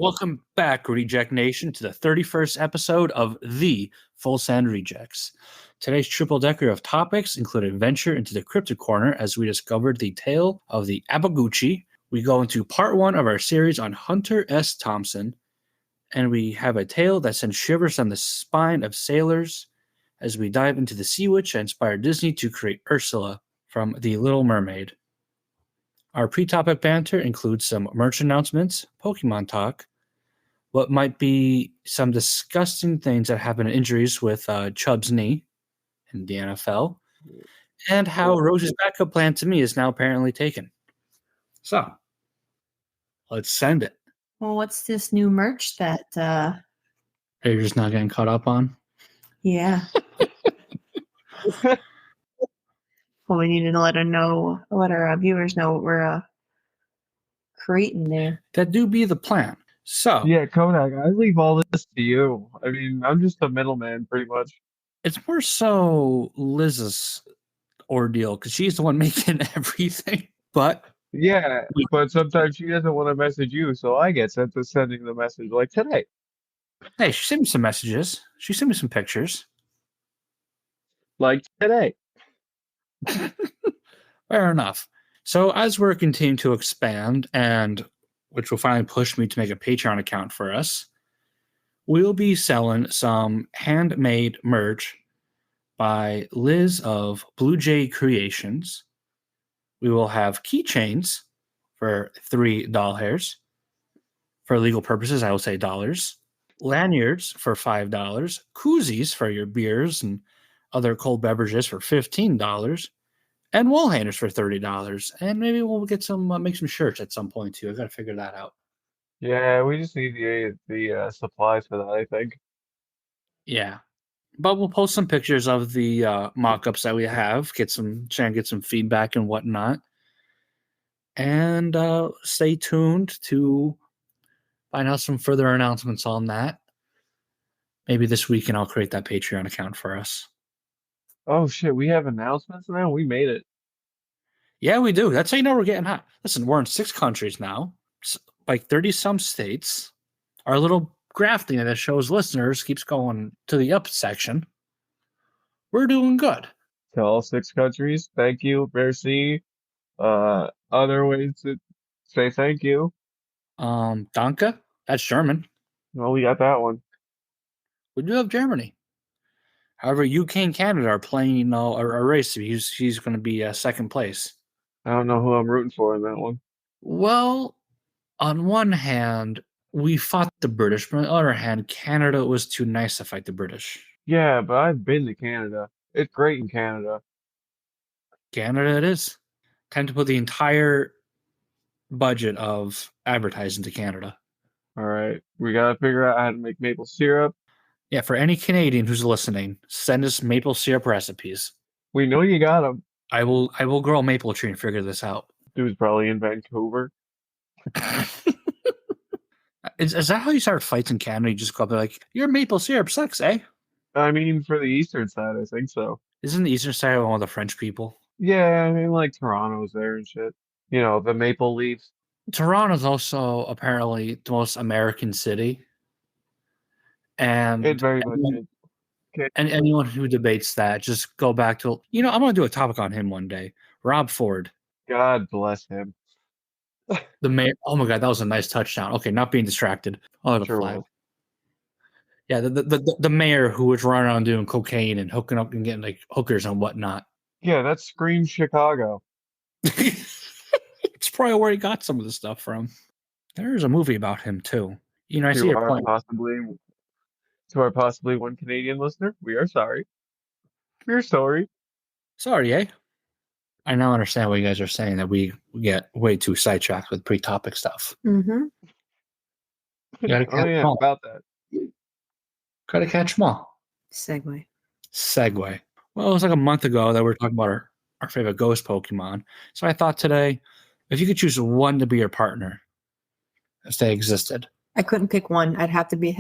Welcome back, Reject Nation, to the 31st episode of the Full Send Rejects. Today's triple decker of topics include adventure into the cryptid corner as we discovered the tale of the Abagoochie. We go into part one of our series on Hunter S. Thompson, and we have a tale that sends shivers down the spine of sailors as we dive into the sea witch that inspired Disney to create Ursula from The Little Mermaid. Our pre-topic banter includes some merch announcements, Pokemon talk, what might be some disgusting things that happen in injuries with Chubb's knee in the NFL, and how Rose's backup plan to me is now apparently taken. So, let's send it. Well, what's this new merch that You're just not getting caught up on? Yeah. Well, we need to let our viewers know what we're creating there. That do be the plan. So yeah, Kodak, I leave all this to you. I mean, I'm just a middleman, pretty much. It's more so Liz's ordeal because she's the one making everything. But yeah, but sometimes she doesn't want to message you, so I get sent to sending the message like today. Hey, she sent me some messages. She sent me some pictures. Like today. Fair enough. So as we're continuing to expand, and which will finally push me to make a Patreon account for us, we'll be selling some handmade merch by Liz of Blue Jay Creations. We will have keychains for $3 hairs. For legal purposes, I will say dollars. Lanyards for $5. Koozies for your beers and other cold beverages for $15. And wall hangers for $30. And maybe we'll get some, make some shirts at some point too. I got to figure that out. Yeah, we just need the supplies for that, I think. Yeah. But we'll post some pictures of the mock-ups that we have, try and get some feedback and whatnot. And stay tuned to find out some further announcements on that. Maybe this weekend I'll create that Patreon account for us. Oh shit, we have announcements now? We made it. Yeah, we do. That's how you know we're getting hot. Listen, we're in 6 countries now, like 30-some states. Our little graph thing that shows listeners keeps going to the up section. We're doing good. To all 6 countries, thank you, merci. Other ways to say thank you. Danke, that's German. Well, we got that one. We do have Germany. However, UK and Canada are playing a race. He's going to be second place. I don't know who I'm rooting for in that one. Well, on one hand, we fought the British, but on the other hand, Canada was too nice to fight the British. Yeah, but I've been to Canada. It's great in Canada. Canada it is. Time to put the entire budget of advertising to Canada. All right. We got to figure out how to make maple syrup. Yeah, for any Canadian who's listening, send us maple syrup recipes. We know you got them. I will grow a maple tree and figure this out. Dude's probably in Vancouver. Is that how you start fights in Canada? You just go up there like, your maple syrup sucks, eh? I mean, for the eastern side, I think so. Isn't the eastern side one of the French people? Yeah, I mean, like Toronto's there and shit. You know, the Maple Leafs. Toronto's also apparently the most American city. And it very much is. Okay. And anyone who debates that, just go back to, I'm going to do a topic on him one day. Rob Ford. God bless him. The mayor. Oh my God, that was a nice touchdown. Okay, not being distracted. Oh, the flag. Was. Yeah, the mayor who was running around doing cocaine and hooking up and getting like hookers and whatnot. Yeah, that screams Chicago. It's probably where he got some of the stuff from. There's a movie about him too. I see your point. To our possibly one Canadian listener, we are sorry. We're sorry. Sorry, eh? I now understand what you guys are saying, that we get way too sidetracked with pre-topic stuff. Mm-hmm. You gotta catch them all. About that. Gotta catch them all. Segue. Well, it was like a month ago that we were talking about our favorite ghost Pokemon. So I thought today, if you could choose one to be your partner, if they existed. I couldn't pick one. It'd have to be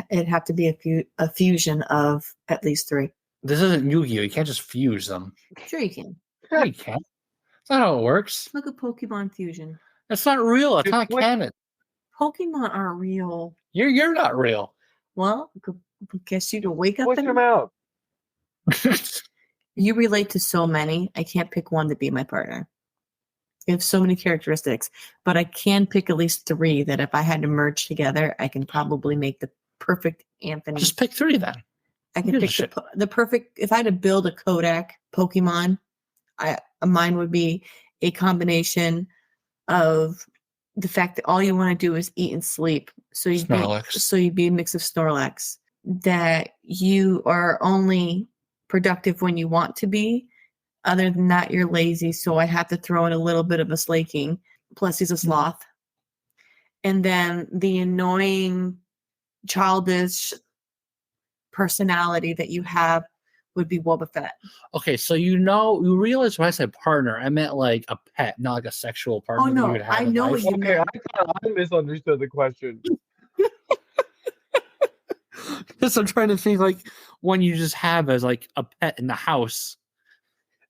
a fusion of at least 3. This isn't Yu-Gi-Oh! You can't just fuse them. Sure you can. No, you can't. That's not how it works. Look at Pokemon Fusion. That's not real. It's not canon. Pokemon aren't real. You're not real. Well, guess you to wake up Push and him out. you relate to so many. I can't pick one to be my partner. You have so many characteristics, but I can pick at least 3 that if I had to merge together, I can probably make the perfect Anthony. Just pick 3 then. I can Who pick gives a the perfect. If I had to build a Kodak Pokemon, mine would be a combination of the fact that all you want to do is eat and sleep. So you'd be a mix of Snorlax. That you are only productive when you want to be. Other than that, you're lazy. So I have to throw in a little bit of a Slaking. Plus, he's a sloth. And then the annoying, childish personality that you have would be Boba Fett. Okay, so you realize when I said partner, I meant like a pet, not like a sexual partner. Oh no, you would have I in know life. what you Okay, meant. I thought I misunderstood the question. Because I'm trying to think like one you just have as like a pet in the house,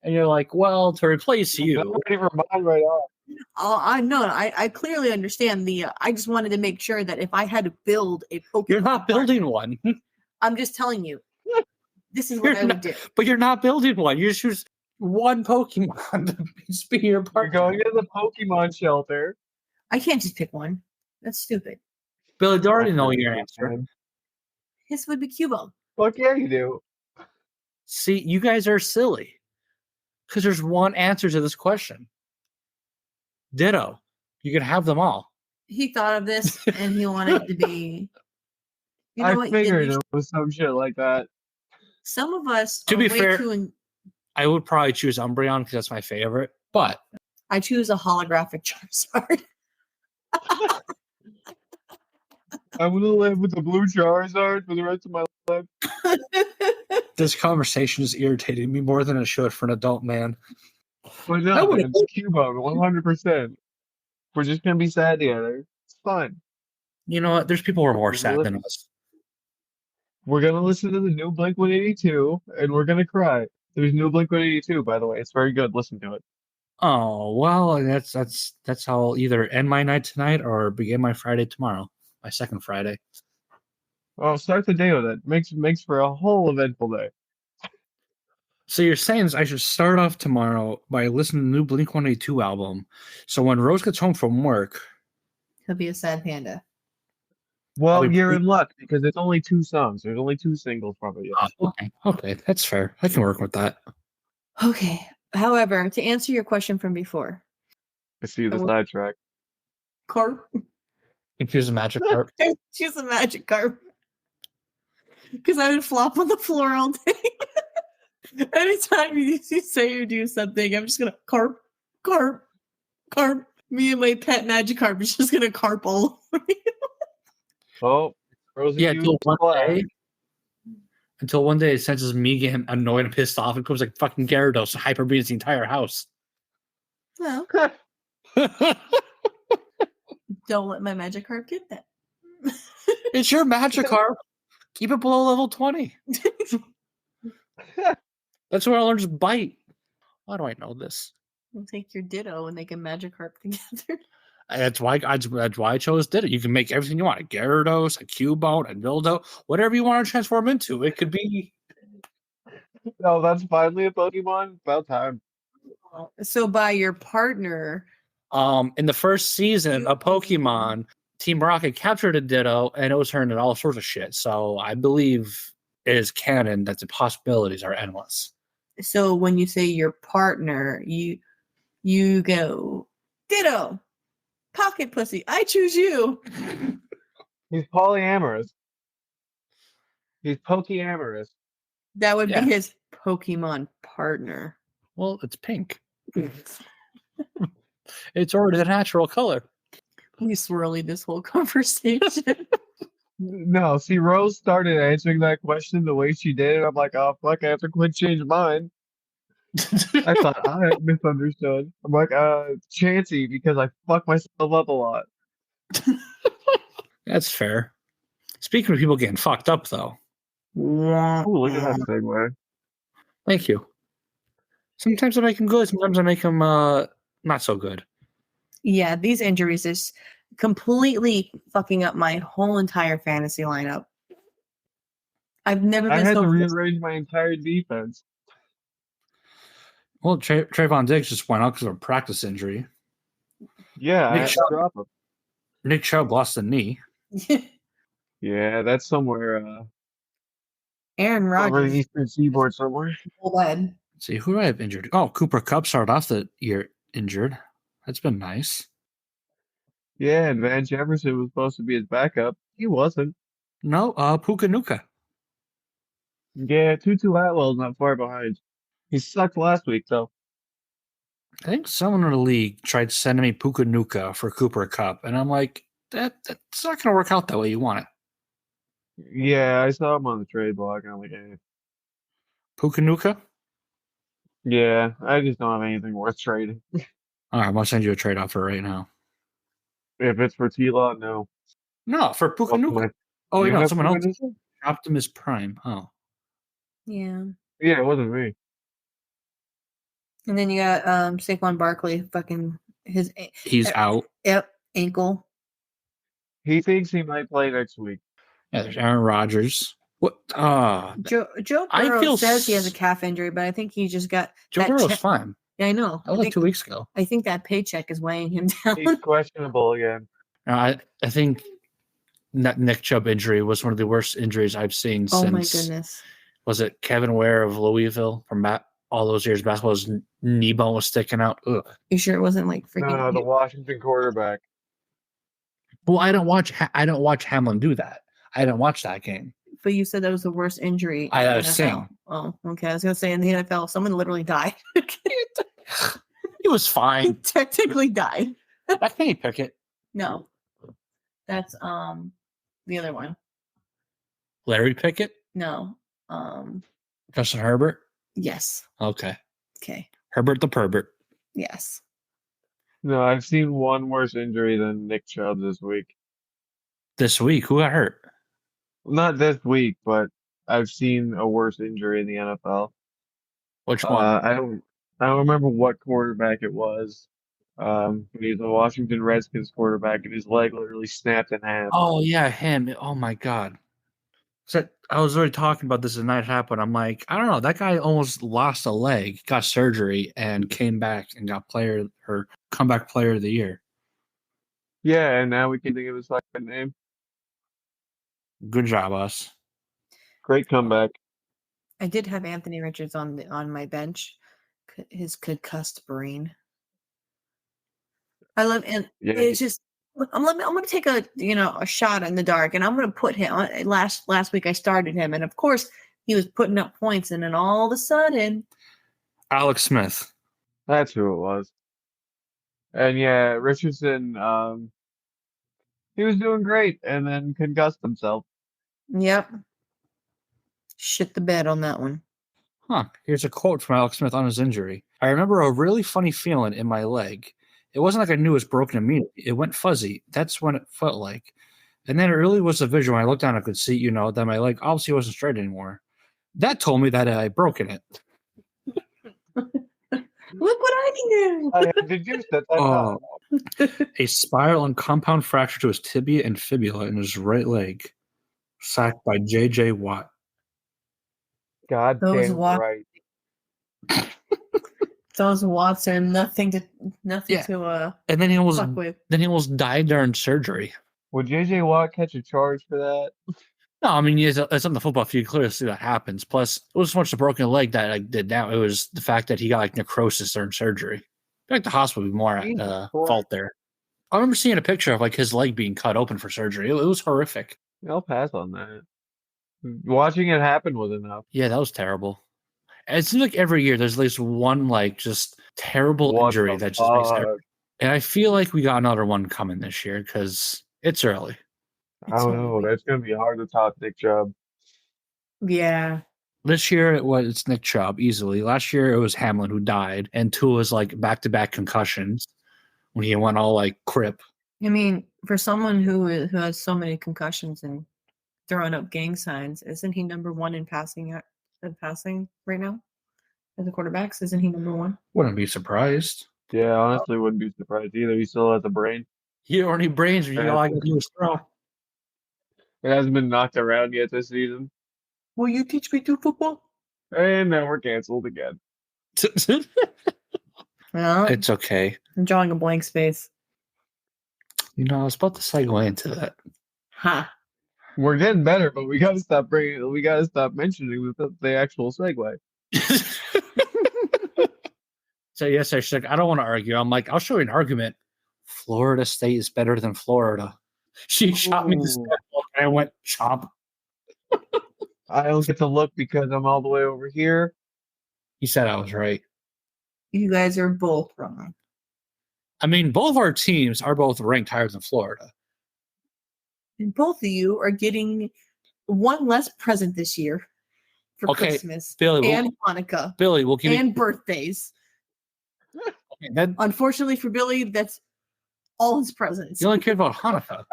and you're like, well, to replace I'm you. ready for mine right off. Oh, I know. I clearly understand the. I just wanted to make sure that if I had to build a Pokemon, You're not building one. I'm just telling you. This is what I would do. But you're not building one. You just choose one Pokemon to be your You're partner. going to the Pokemon shelter. I can't just pick one. That's stupid. Billy, do you already know your answer. His would be Cubo. Fuck yeah, you do. See, you guys are silly. Because there's one answer to this question. Ditto. You can have them all. He thought of this and he wanted to be. You know I what? figured it was some shit like that. Some of us. To are be way fair, too I would probably choose Umbreon because that's my favorite. But I choose a holographic Charizard. I'm gonna live with the blue Charizard for the rest of my life. this conversation is irritating me more than it should for an adult man. But no, it's Cubone, 100%. We're just gonna be sad together. It's fine. You know what? There's people who are more sad than us. We're gonna listen to the new Blink-182, and we're gonna cry. There's new Blink-182, by the way. It's very good. Listen to it. Oh well, that's how I'll either end my night tonight or begin my Friday tomorrow, my second Friday. Well, start the day with it. Makes for a whole eventful day. So you're saying I should start off tomorrow by listening to the new Blink-182 album. So when Rose gets home from work, He'll be a sad panda. Well, you're in luck because it's only 2 songs. There's only 2 singles from it. Yeah. Okay, that's fair. I can work with that. Okay. However, to answer your question from before, I see the sidetrack. Carp. Choose a magic carp. Choose a magic carp. Because I would flop on the floor all day. Anytime you say or do something, I'm just gonna carp. Me and my pet magic carp is just gonna carp all over me. Oh, Rosie, yeah, until one day it senses me getting annoyed and pissed off and comes like fucking Gyarados and hyper beats the entire house. Well, don't let my magic carp get that. It's your magic carp. Keep it below level 20. That's where I learned to bite. Why do I know this? We'll take your Ditto and make a magic carp together. That's why I chose Ditto. You can make everything you want. A Gyarados, a Cubone, a Dildo, whatever you want to transform into. It could be. No, that's finally a Pokemon. About time. So by your partner. In the first season of Pokemon, Team Rocket captured a Ditto and it was turned into all sorts of shit. So I believe it is canon that the possibilities are endless. So when you say your partner, you go, Ditto, pocket pussy, I choose you. He's polyamorous. He's pokeamorous. That would be his Pokemon partner. Well, it's pink. It's already the natural color. We swirly this whole conversation. No, see, Rose started answering that question the way she did, and I'm like, oh, fuck, I have to quit change mine. I thought I misunderstood. I'm like, Chansey, because I fuck myself up a lot. That's fair. Speaking of people getting fucked up, though. Ooh, look at that segue. Thank you. Sometimes I make them good. Sometimes I make them not so good. Yeah, these injuries is completely fucking up my whole entire fantasy lineup. I've never I been had so to rearrange my entire defense. Well, Trayvon Diggs just went out because of a practice injury. Yeah, I Nick had Chubb, to drop him. Nick Chubb lost a knee. Yeah, that's somewhere Aaron over the Rodgers. Eastern Seaboard somewhere. Full bed. Let's see, who do I have injured? Oh, Cooper Kupp started off the year injured. That's been nice. Yeah, and Van Jefferson was supposed to be his backup. He wasn't. No, Puka Nuka. Yeah, Tutu Atwell's not far behind. He sucked last week, though. I think someone in the league tried sending me Puka Nuka for Cooper Kupp, and I'm like, that's not going to work out that way you want it. Yeah, I saw him on the trade block. I'm like, eh. Puka Nuka? Yeah, I just don't have anything worth trading. All right, I'm going to send you a trade offer right now. If it's for T-Law, no. No, for Puka Well, Nuka. Oh, wait, you no, have someone else. Puka Nuka? Optimus Prime. Oh. Yeah. Yeah, it wasn't me. And then you got Saquon Barkley, fucking He's out. Yep, ankle. He thinks he might play next week. Yeah, there's Aaron Rodgers. What? Joe I Burrow feel says he has a calf injury, but I think he just got Joe that Burrow's check. fine. Yeah, I know. That was like 2 weeks ago. I think that paycheck is weighing him down. He's questionable again. I think that Nick Chubb injury was one of the worst injuries I've seen Oh since. my goodness. Was it Kevin Ware of Louisville from all those years? Basketball's knee bone was sticking out. Ugh. You sure it wasn't like freaking? No, the Washington quarterback. Well, I don't watch Hamlin do that. I didn't watch that game. But you said that was the worst injury. I in was the saying. NFL. Oh, okay. I was gonna say in the NFL, someone literally died. He was fine. Technically died. That Kenny Pickett. No, that's the other one. Larry Pickett. No, Justin Herbert. yes. Okay. Okay. Herbert the pervert. Yes. No, I've seen one worse injury than Nick Chubb this week. This week, who got hurt? Not this week, but I've seen a worse injury in the NFL. Which one? I don't remember what quarterback it was. He's a Washington Redskins quarterback, and his leg literally snapped in half. Oh yeah, him. Oh my god. So I was already talking about this the night it happened. I'm like, I don't know. That guy almost lost a leg, got surgery, and came back and got comeback player of the year. Yeah, and now we can think of his second name. Good job, us. Great comeback. I did have Anthony Richards on my bench. His concussed brain. I love and Yeah. it's just I'm gonna take a shot in the dark, and I'm gonna put him on. Last week I started him, and of course he was putting up points, and then all of a sudden, Alex Smith. That's who it was. And yeah, Richardson, he was doing great, and then concussed himself. yep, shit the bed on that one. Huh. Here's a quote from Alex Smith on his injury. I remember a really funny feeling in my leg. It wasn't like I knew it was broken immediately. It went fuzzy. That's when it felt like. And then it really was a visual. When I looked down, I could see, that my leg obviously wasn't straight anymore. That told me that I had broken it. Look what I can do. I deduced that. Oh. A spiral and compound fracture to his tibia and fibula in his right leg. Sacked by J.J. Watt. God Those damn Watt- right. Those Watts are nothing to And then he fuck with. almost died during surgery. Would J.J. Watt catch a charge for that? No, I mean, it's on the football field. You clearly see that happens. Plus, it wasn't so much the broken leg that I did now. It was the fact that he got necrosis during surgery. I feel like the hospital would be more at fault there. I remember seeing a picture of his leg being cut open for surgery. It was horrific. I'll pass on that. Watching it happen was enough. Yeah, that was terrible. And it seems like every year there's at least one just terrible What injury the that just makes fuck? And I feel like we got another one coming this year because it's early. I don't know. That's going to be hard to top Nick Chubb. Yeah. This year it's Nick Chubb easily. Last year it was Hamlin who died, and Tua's back-to-back concussions when he went all crip. I mean, for someone who has so many concussions and throwing up gang signs, isn't he number one in passing right now? As a quarterbacks, isn't he number one? Wouldn't be surprised. Yeah, honestly, wouldn't be surprised either. He still has a brain. You don't need brains. You all I can do is throw. It hasn't been knocked around yet this season. Will you teach me to football? And now we're canceled again. No, It's okay. I'm drawing a blank space. You know, I was about to segue into that. Ha. We're getting better, but we gotta stop mentioning the actual segue. So yes, she's like, I don't want to argue. I'm like, I'll show you an argument. Florida State is better than Florida. She shot me this and I went chomp. I don't get to look because I'm all the way over here. He said I was right. You guys are both wrong. I mean, both our teams are both ranked higher than Florida. And both of you are getting one less present this year for Christmas Billy, and Hanukkah. Billy, we'll give and birthdays. Okay, Unfortunately for Billy, that's all his presents. You only care about Hanukkah.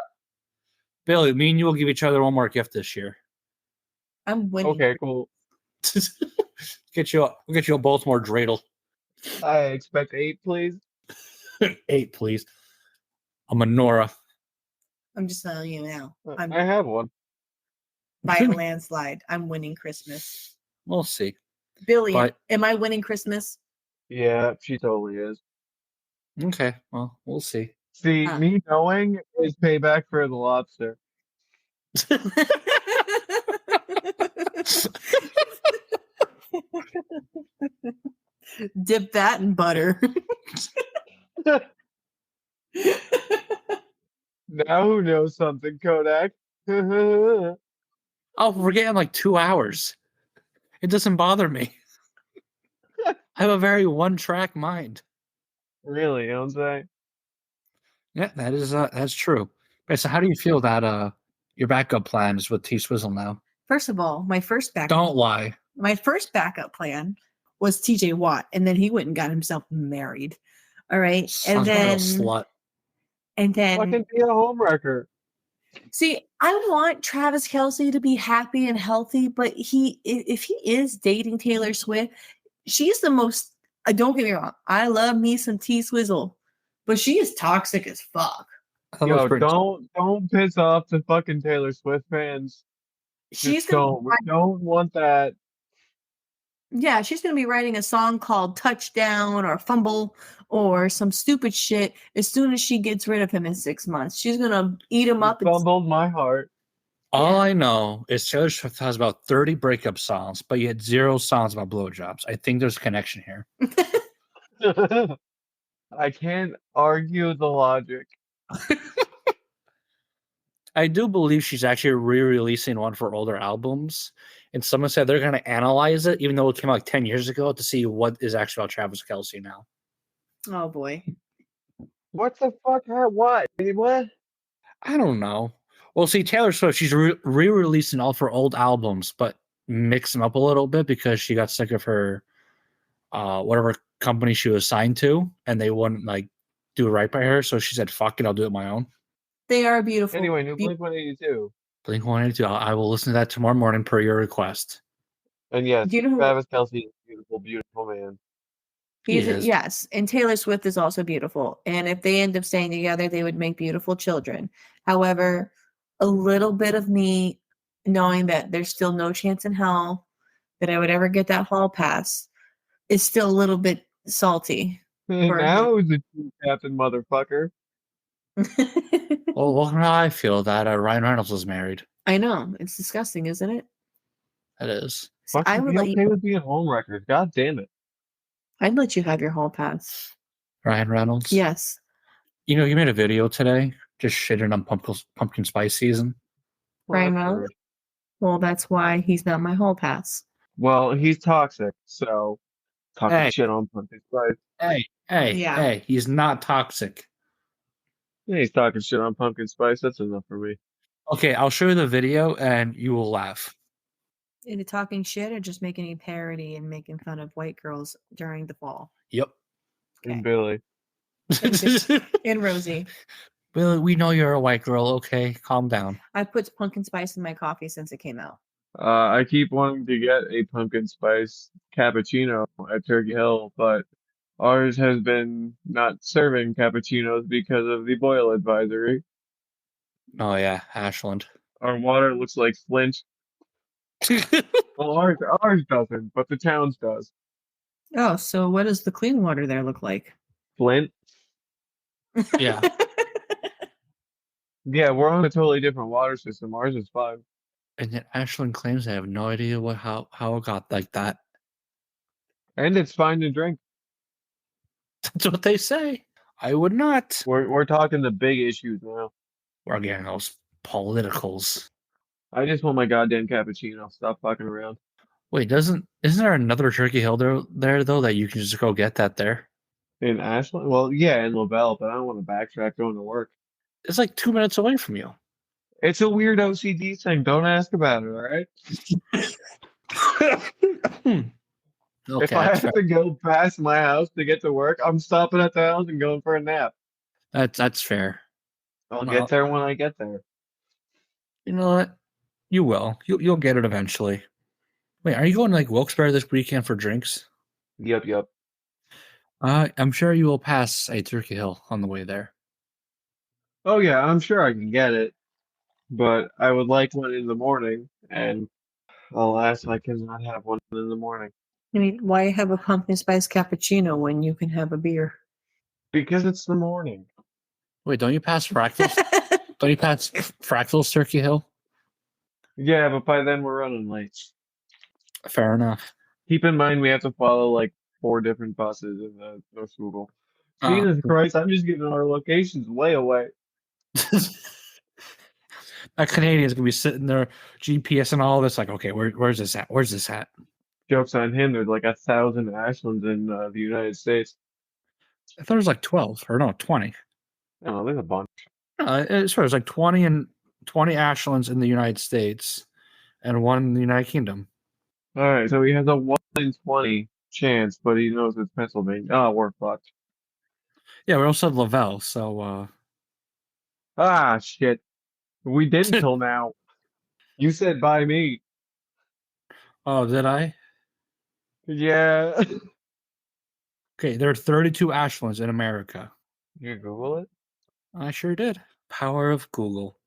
Billy, me and you will give each other one more gift this year. I'm winning. Okay, cool. We'll get you a Baltimore dreidel. I expect 8, please. 8, please. A menorah. I'm just telling you now. I have one. By a landslide. I'm winning Christmas. We'll see. Billy, am I winning Christmas? Yeah, she totally is. Okay, well, we'll see. See, me knowing is payback for the lobster. Dip that in butter. Now who knows something, Kodak? Oh, we're getting like 2 hours. It doesn't bother me. I have a very one-track mind. Really, you don't say? Yeah, that's true. Okay, so how do you feel that your backup plan is with T-Swizzle now? First of all, my first backup. Don't lie. My first backup plan was TJ Watt, and then he went and got himself married. All right, Sounds like a slut. And then fucking be a homewrecker. See, I want Travis Kelce to be happy and healthy, but if he is dating Taylor Swift, she's the most. Don't get me wrong, I love me some T-Swizzle, but she is toxic as fuck. Yo, don't piss off the fucking Taylor Swift fans. We don't want that. Yeah, she's going to be writing a song called Touchdown or Fumble or some stupid shit as soon as she gets rid of him in 6 months. She's going to eat him up. Fumbled my heart. All I know is Taylor Swift has about 30 breakup songs, but yet 0 songs about blowjobs. I think there's a connection here. I can't argue the logic. I do believe she's actually re-releasing one for older albums. And someone said they're going to analyze it, even though it came out like 10 years ago, to see what is actually about Travis Kelce now. Oh, boy. What the fuck? What? What? I don't know. Well, see, Taylor Swift, she's re-releasing all of her old albums, but mix them up a little bit because she got sick of her whatever company she was signed to, and they wouldn't like do it right by her. So she said, fuck it, I'll do it my own. They are beautiful. Anyway, new Blink-182. Blink-182. I will listen to that tomorrow morning per your request. And yes, Travis Kelce is a beautiful, beautiful man. Yes, and Taylor Swift is also beautiful. And if they end up staying together, they would make beautiful children. However, a little bit of me knowing that there's still no chance in hell that I would ever get that hall pass is still a little bit salty. Now who's the true captain, motherfucker? Well, how I feel that Ryan Reynolds was married. I know. It's disgusting, isn't it? It is. So I would be okay with being homewreckers. God damn it. I'd let you have your hall pass. Ryan Reynolds? Yes. You know, you made a video today just shitting on pumpkin spice season. Ryan Reynolds? Well, that's why he's not my hall pass. Well, he's toxic, so talking shit on pumpkin spice. Hey, he's not toxic. Yeah, he's talking shit on pumpkin spice. That's enough for me. Okay, I'll show you the video and you will laugh. Into talking shit or just making a parody and making fun of white girls during the fall? Yep. Okay. And Billy. And Rosie. Billy, we know you're a white girl. Okay, calm down. I put pumpkin spice in my coffee since it came out. I keep wanting to get a pumpkin spice cappuccino at Turkey Hill, but Ours has been not serving cappuccinos because of the boil advisory. Oh yeah, Ashland. Our water looks like Flint. Well, ours doesn't, but the town's does. Oh, so what does the clean water there look like? Flint? Yeah. Yeah, we're on a totally different water system. Ours is fine. And yet Ashland claims they have no idea how it got like that. And it's fine to drink. That's what they say. I would not. We're talking the big issues now. We're getting those politicals. I just want my goddamn cappuccino. Stop fucking around. Wait, isn't there another Turkey Hill there though that you can just go get that there? In Ashland? Well, yeah, in Lavelle, but I don't want to backtrack going to work. It's like 2 minutes away from you. It's a weird OCD thing. Don't ask about it, all right? Okay, If I have to go past my house to get to work, I'm stopping at the house and going for a nap. that's fair. I'll Well, get there when I get there. You know what? You will. You'll get it eventually. Wait, are you going to like Wilkes-Barre this weekend for drinks? Yep. I'm sure you will pass a Turkey Hill on the way there. Oh, yeah, I'm sure I can get it. But I would like one in the morning, and alas, I cannot have one in the morning. I mean, why have a pumpkin spice cappuccino when you can have a beer? Because it's the morning. Wait, don't you pass Fractals? Don't you pass Fractals Turkey Hill? Yeah, but by then we're running late. Fair enough. Keep in mind we have to follow like 4 different buses in the North Google. Jesus Christ, I'm just getting our locations way away. A Canadian's gonna be sitting there, GPS and all this, like, okay, where's this at? Where's this at? Joke's on him. There's like 1,000 Ashlands in the United States. I thought it was like 12 or no 20. No, there's a bunch. It's like 20 Ashlands in the United States and one in the United Kingdom. All right, so he has a 1 in 20 chance, but he knows it's Pennsylvania. Oh, we're fucked. Yeah, we also had Lavelle, so Ah, shit. We did until now. You said by me. oh, did I? Yeah. Okay, there are 32 Ashlands in America. You Google it? I sure did. Power of Google,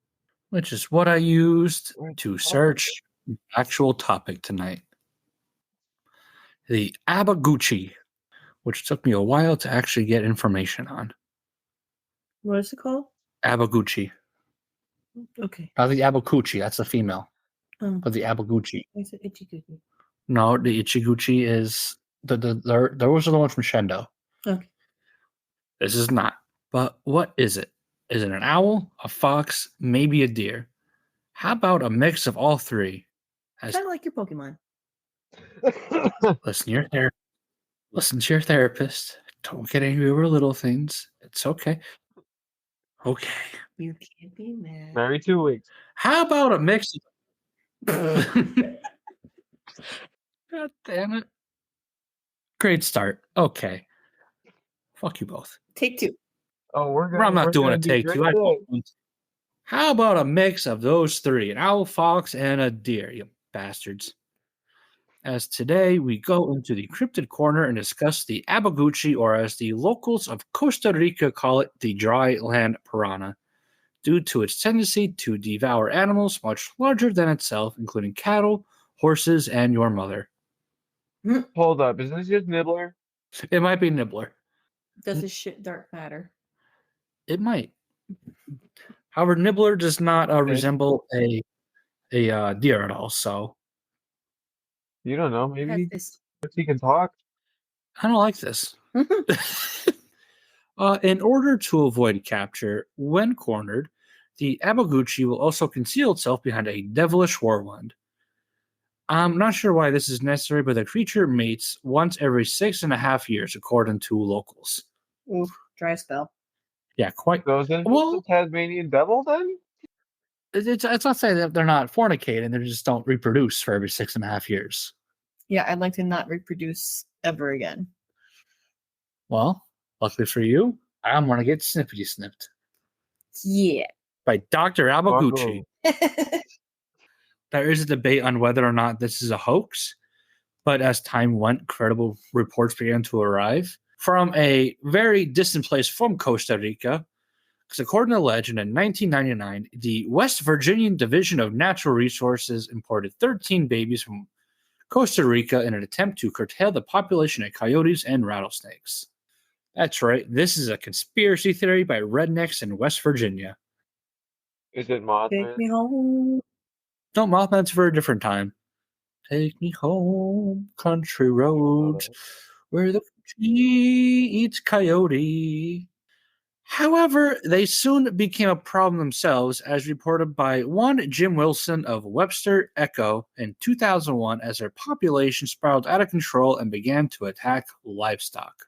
which is what I used to search the actual topic tonight. The Abagoochie, which took me a while to actually get information on. What is it called? Abagoochie. Okay. Not the Abagoochie, that's the female. Oh. But the Abagoochie. It's Ichiguchi. No, the Ichiguchi is those are the ones from Shendo. Okay. This is not. But what is it? Is it an owl, a fox, maybe a deer? How about a mix of all three? Kind of like your Pokemon. Listen to your therapist. Don't get angry over little things. It's okay. Okay. You can't be mad. Every 2 weeks. How about a mix of... God damn it. Great start. Okay. Fuck you both. Take 2. Oh, I'm not doing a do take great 2. today. How about a mix of those three? An owl, fox, and a deer, you bastards. As today we go into the cryptid corner and discuss the Abagoochie, or as the locals of Costa Rica call it, the dry land piranha, due to its tendency to devour animals much larger than itself, including cattle, horses, and your mother. Hold up. Is this just Nibbler? It might be Nibbler. Does this shit dark matter? It might. However, Nibbler does not resemble a deer at all, so... You don't know. Maybe This. he can talk. I don't like this. In order to avoid capture, when cornered, the Abagoochie will also conceal itself behind a devilish whirlwind. I'm not sure why this is necessary, but the creature mates once every 6.5 years, according to locals. Oof, dry spell. Yeah, quite. Goes into the Tasmanian devil then? It's not saying that they're not fornicating; they just don't reproduce for every 6.5 years. Yeah, I'd like to not reproduce ever again. Well, luckily for you, I'm gonna get snippety snipped. Yeah. By Dr. Abagoochie. There is a debate on whether or not this is a hoax, but as time went, credible reports began to arrive from a very distant place from Costa Rica. Because according to legend, in 1999, the West Virginian Division of Natural Resources imported 13 babies from Costa Rica in an attempt to curtail the population of coyotes and rattlesnakes. That's right, this is a conspiracy theory by rednecks in West Virginia. Is it Take Mothman? me home. No, Mothman's for a different time. Take me home, country roads, where the tree eats coyote. However, they soon became a problem themselves, as reported by one Jim Wilson of Webster Echo in 2001, as their population spiraled out of control and began to attack livestock.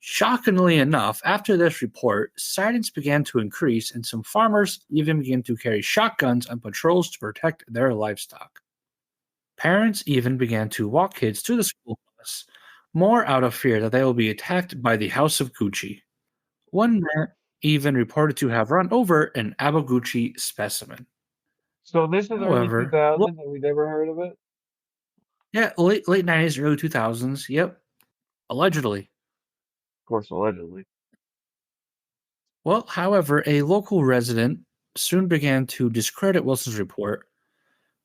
Shockingly enough, after this report, sightings began to increase, and some farmers even began to carry shotguns on patrols to protect their livestock. Parents even began to walk kids to the school bus, more out of fear that they will be attacked by the House of Gucci. One man even reported to have run over an Abagoochie specimen. So this is early However, 2000s and we never heard of it? yeah, late 90s, early 2000s, yep, allegedly. Of course, allegedly. Well, however, a local resident soon began to discredit Wilson's report.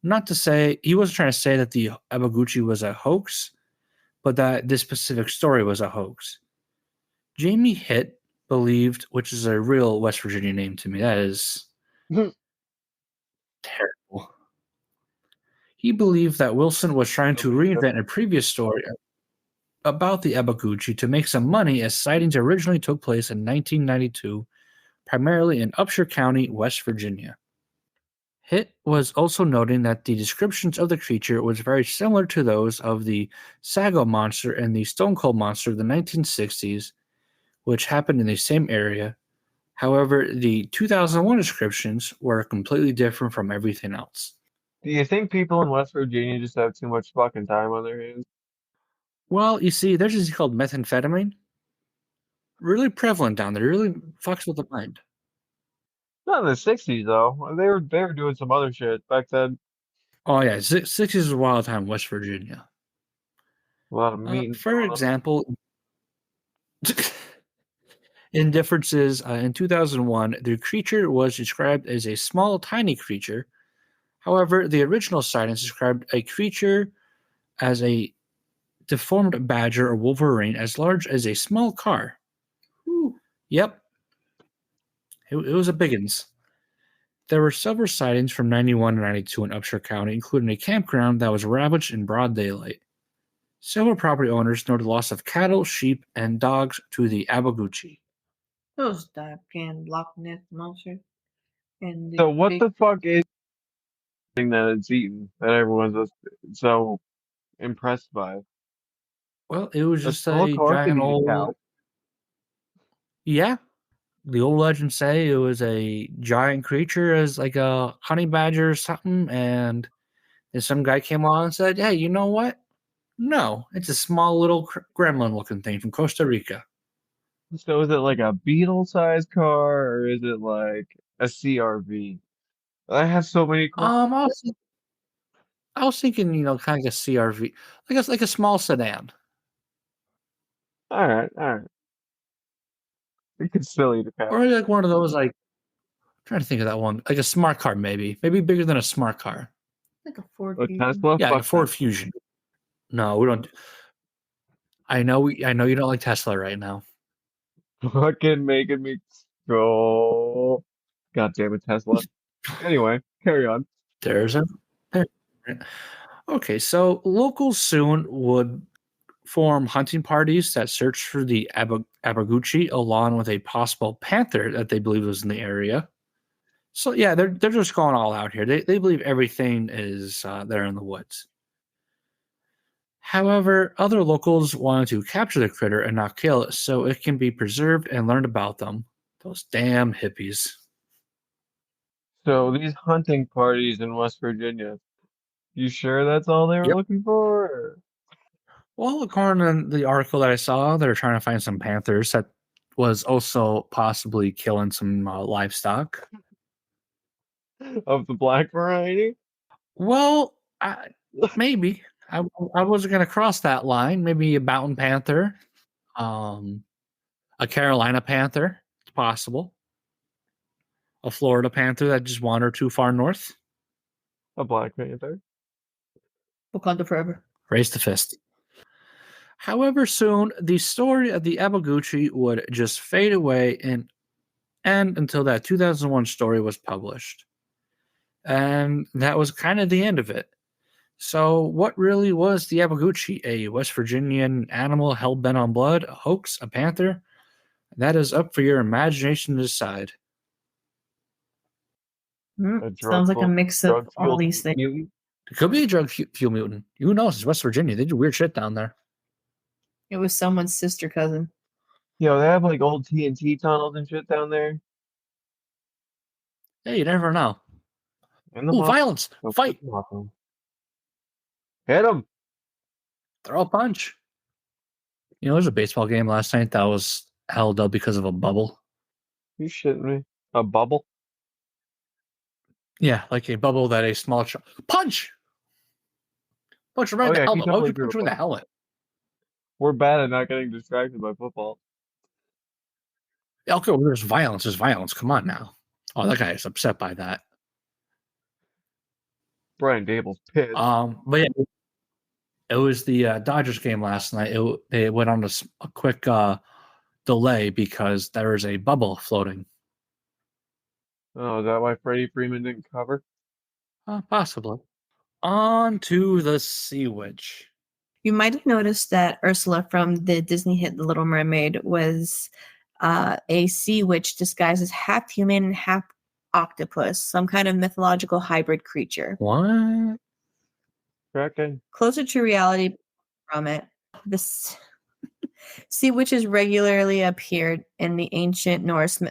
Not to say, he wasn't trying to say that the Abagoochie was a hoax, but that this specific story was a hoax. Jamie Hitt believed, which is a real West Virginia name to me, that is terrible. He believed that Wilson was trying to reinvent a previous story about the Abagoochie to make some money, as sightings originally took place in 1992, primarily in Upshur County, West Virginia. Hitt was also noting that the descriptions of the creature was very similar to those of the Sago monster and the Stone Cold monster of the 1960s, which happened in the same area. However, the 2001 descriptions were completely different from everything else. Do you think people in West Virginia just have too much fucking time on their hands? Well, you see, there's this called methamphetamine. Really prevalent down there. Really fucks with the mind. Not in the 60s though. They were doing some other shit back then. Oh yeah, 60s is a wild time in West Virginia. A lot of meat and For example, in differences, in 2001, the creature was described as a small, tiny creature. However, the original sightings described a creature as a deformed badger or wolverine as large as a small car. Ooh. Yep. It was a biggins. There were several sightings from 91 to 92 in Upshur County, including a campground that was ravaged in broad daylight. Several property owners noted loss of cattle, sheep, and dogs to the Abagoochie. Those damn Loch Ness monster. And so what the fuck is the thing that it's eaten that everyone's so impressed by? Well, it was just small a car can giant eat a cow. old. Yeah, the old legends say it was a giant creature, as like a honey badger or something, and then some guy came along and said, "Hey, you know what? No, it's a small little gremlin-looking thing from Costa Rica." So is it like a Beetle-sized car or is it like a CRV? I have so many questions. I was thinking, kind of like a CRV, like a small sedan. All right, all right. We could still eat a cow. Or like one of those, like, I'm trying to think of that one, like a smart car, maybe bigger than a smart car. like a Ford A Fusion. Tesla? Yeah, like a Fuck Ford that. Fusion. No, we don't. I know you don't like Tesla right now. Fucking making me go. God damn it, Tesla. Anyway, carry on. There. Okay, so locals soon would form hunting parties that searched for the Abagoochie, along with a possible panther that they believe was in the area. So yeah, they're just going all out here. They believe everything is there in the woods. However, other locals wanted to capture the critter and not kill it so it can be preserved and learned about them. Those damn hippies. So these hunting parties in West Virginia, you sure that's all they were Yep. looking for? Or? Well, according to the article that I saw, they're trying to find some panthers that was also possibly killing some livestock. Of the black variety? Well, maybe. I wasn't going to cross that line. Maybe a mountain panther. A Carolina panther, it's possible. A Florida panther that just wandered too far north. A Black Panther. Wakanda forever. Raise the fist. However, soon the story of the Abagoochie would just fade away and end until that 2001 story was published. And that was kind of the end of it. So, what really was the Abagoochie? A West Virginian animal hell bent on blood? A hoax? A panther? That is up for your imagination to decide. Sounds like a mix of all these things. Mutant. It could be a drug fuel mutant. Who knows? It's West Virginia. They do weird shit down there. It was someone's sister cousin. Yo, they have like old TNT tunnels and shit down there. Hey, you never know. And the Ooh, violence! Fight! Hit him! Throw a punch. You know, there's a baseball game last night that was held up because of a bubble. You shitting me? A bubble? Yeah, like a bubble that a small punch! Punch him right in the helmet. Why would you punch him in the helmet? We're bad at not getting distracted by football. Yeah, okay, well, there's violence. There's violence. Come on now. Oh, that guy is upset by that. Brian Dable's pissed. But yeah, it was the Dodgers game last night. It went on a quick delay because there was a bubble floating. Oh, is that why Freddie Freeman didn't cover? Possibly. On to the Sea Witch. You might have noticed that Ursula from the Disney hit The Little Mermaid was a sea witch disguised as half human and half octopus, some kind of mythological hybrid creature. What? Cracking. Closer to reality from it, this sea witches regularly appeared in the ancient Norse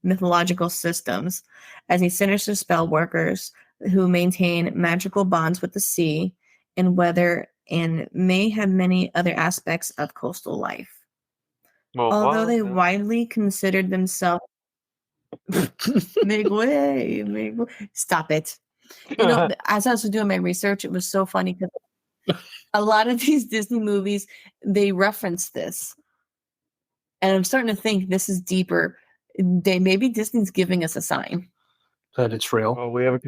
mythological systems as these sinister spell workers who maintain magical bonds with the sea and weather and may have many other aspects of coastal life. Well, although they widely considered themselves make way. Stop it. You know, as I was doing my research, it was so funny because a lot of these Disney movies, they reference this. And I'm starting to think this is deeper. Maybe Disney's giving us a sign that it's real. Oh, we have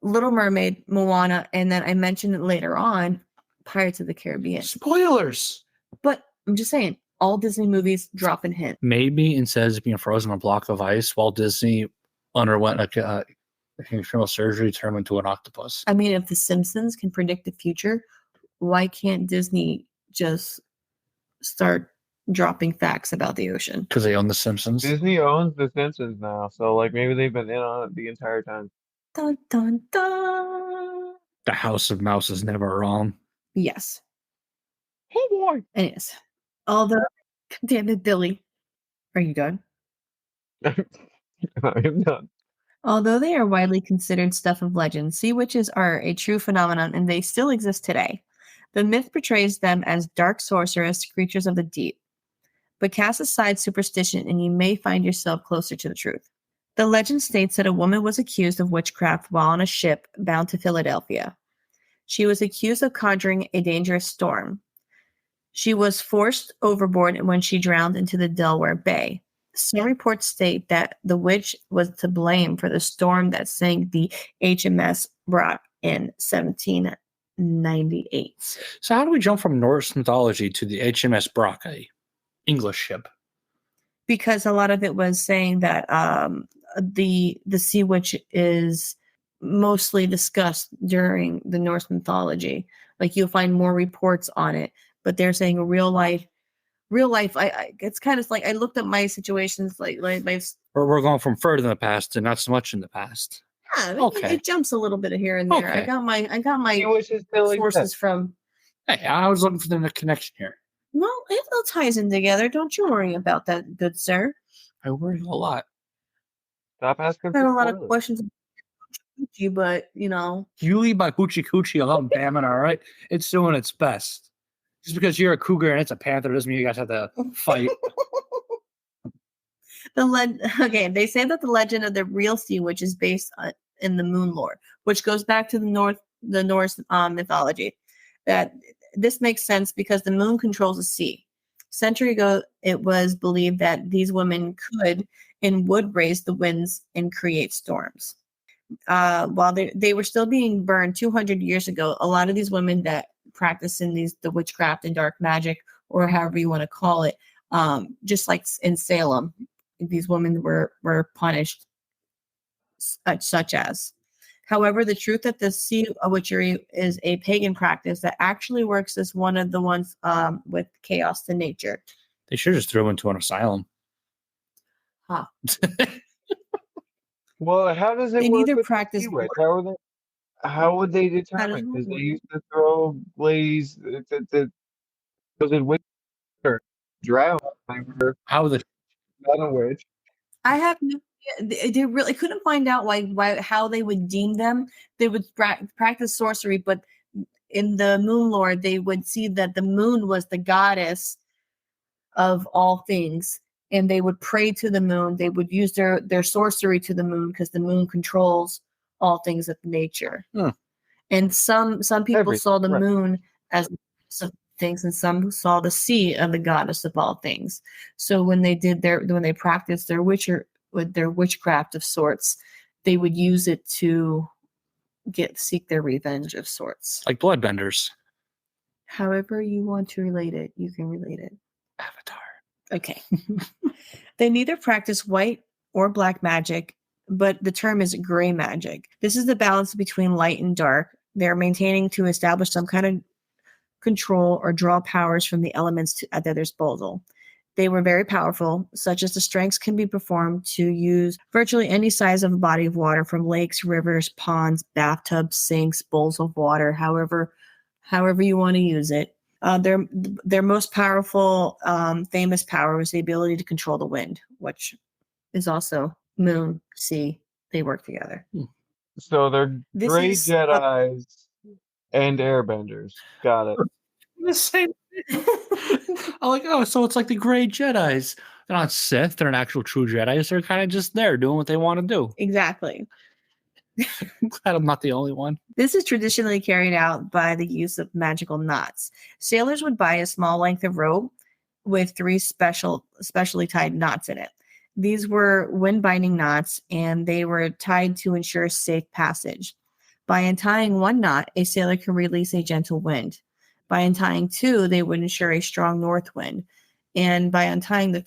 Little Mermaid, Moana, and then I mentioned it later on, Pirates of the Caribbean. Spoilers. But I'm just saying, all Disney movies drop in hint. Maybe instead of being frozen on a block of ice, Walt Disney underwent a internal surgery turned into an octopus. I mean, if The Simpsons can predict the future, why can't Disney just start dropping facts about the ocean? Because they own The Simpsons. Disney owns The Simpsons now, so like maybe they've been in on it the entire time. Dun, dun, dun. The House of Mouse is never wrong. Yes. Oh boy. Yes. Although, damn it, Billy. Are you done? I am done. Although they are widely considered stuff of legend, sea witches are a true phenomenon and they still exist today. The myth portrays them as dark sorceress, creatures of the deep. But cast aside superstition and you may find yourself closer to the truth. The legend states that a woman was accused of witchcraft while on a ship bound to Philadelphia. She was accused of conjuring a dangerous storm. She was forced overboard when she drowned into the Delaware Bay. Some reports state that the witch was to blame for the storm that sank the HMS Brock in 1798. So how do we jump from Norse mythology to the HMS Brock, a English ship? Because a lot of it was saying that the sea witch is mostly discussed during the Norse mythology. Like you'll find more reports on it, but they're saying real life. It's kind of like I looked at my situations like my. We're going from further in the past to not so much in the past. Yeah, okay. It jumps a little bit here and there. Okay. I got my sources from. Hey, I was looking for the connection here. Well, it all ties in together. Don't you worry about that, good sir. I worry a lot. Stop asking. I have a lot of questions about you, but you know. You leave my hoochie coochie alone, damn it, all right? It's doing its best. Just because you're a cougar and it's a panther doesn't mean you guys have to fight. Okay, they say that the legend of the real sea witch is based in the moon lore, which goes back to the Norse mythology. That this makes sense because the moon controls the sea. Century ago, it was believed that these women could and would raise the winds and create storms. While they were still being burned 200 years ago, a lot of these women that practice in the witchcraft and dark magic, or however you want to call it, just like in Salem, these women were punished, such as. However, the truth that the sea witchery is a pagan practice that actually works as one of the ones with chaos to nature. They should just throw him into an asylum. Huh. Well, how does it They work neither with practice the sea witch? How would they determine? Because they used to throw ladies that was it witch or drown. They were How the not a witch. I have no idea. They really couldn't find out why how they would deem them. They would practice sorcery, but in the Moon Lord, they would see that the moon was the goddess of all things, and they would pray to the moon. They would use their sorcery to the moon because the moon controls all things of nature. And some people saw the moon as things, and some saw the sea of the goddess of all things. So when they practiced their witchcraft of sorts, they would use it to seek their revenge of sorts. like bloodbenders. However you want to relate it, you can relate it. Avatar. Okay. They neither practice white or black magic, but the term is gray magic. This is the balance between light and dark. They're maintaining to establish some kind of control or draw powers from the elements at their disposal. They were very powerful, such as the strengths can be performed to use virtually any size of a body of water, from lakes, rivers, ponds, bathtubs, sinks, bowls of water, however you want to use it. Their most powerful, famous power was the ability to control the wind, which is also moon, sea. They work together. So they're gray Jedis and airbenders. Got it. The same. I'm like, oh, so it's like the Gray Jedis. They're not Sith. They're an actual true Jedi. They're kind of just there doing what they want to do. Exactly. I'm glad I'm not the only one. This is traditionally carried out by the use of magical knots. Sailors would buy a small length of rope with 3 specially tied knots in it. These were wind-binding knots, and they were tied to ensure safe passage. By untying 1 knot, a sailor could release a gentle wind. By untying 2, they would ensure a strong north wind. And by untying the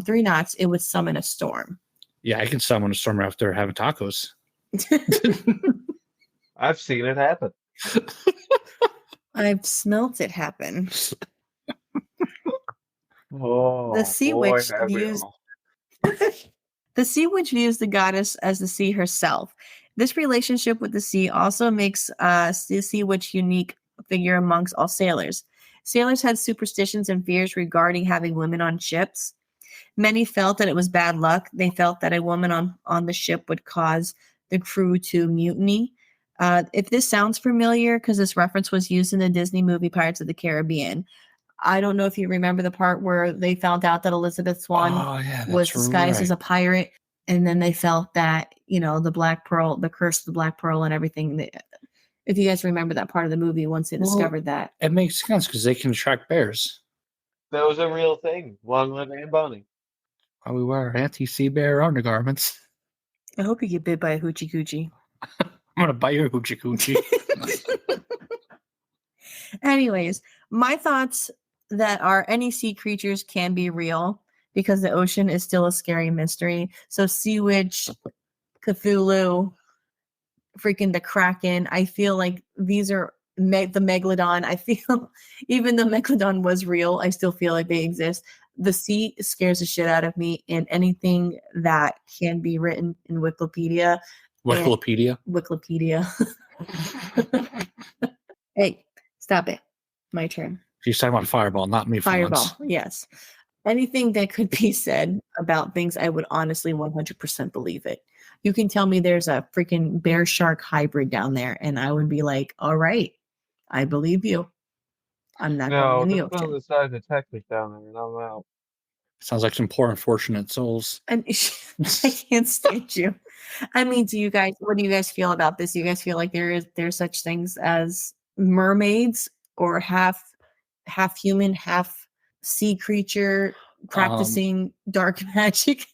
3 knots, it would summon a storm. Yeah, I can summon a storm after having tacos. I've seen it happen. I've smelt it happen. Oh, The sea witch views the goddess as the sea herself. This relationship with the sea also makes the sea witch unique figure amongst all sailors. Sailors had superstitions and fears regarding having women on ships. Many felt that it was bad luck. They felt that a woman on the ship would cause the crew to mutiny. If this sounds familiar, because this reference was used in the Disney movie Pirates of the Caribbean. I don't know if you remember the part where they found out that Elizabeth Swann was disguised as a pirate, and then they felt that, the Black Pearl, the curse of the Black Pearl and everything. If you guys remember that part of the movie, once they discovered that. It makes sense because they can attract bears. That was a real thing. Long live Anne Bonny. While we wear our anti-sea bear undergarments. I hope you get bit by a hoochie coochie. I'm going to bite your hoochie coochie. Anyways, my thoughts that any sea creatures can be real because the ocean is still a scary mystery. So sea witch, Cthulhu, freaking the Kraken. I feel like these are the Megalodon. I feel even though Megalodon was real, I still feel like they exist. The sea scares the shit out of me, and anything that can be written in Wikipedia. Hey, stop it. My turn. She's talking about Fireball, not me. Fireball, yes. Anything that could be said about things, I would honestly 100% believe it. You can tell me there's a freaking bear shark hybrid down there, and I would be like, all right, I believe you. I'm not going in the ocean. No, the size of Texas down there, and I'm out. Sounds like some poor unfortunate souls. And I can't stand you. I mean, what do you guys feel about this? You guys feel like there's such things as mermaids or half human, half sea creature practicing dark magic.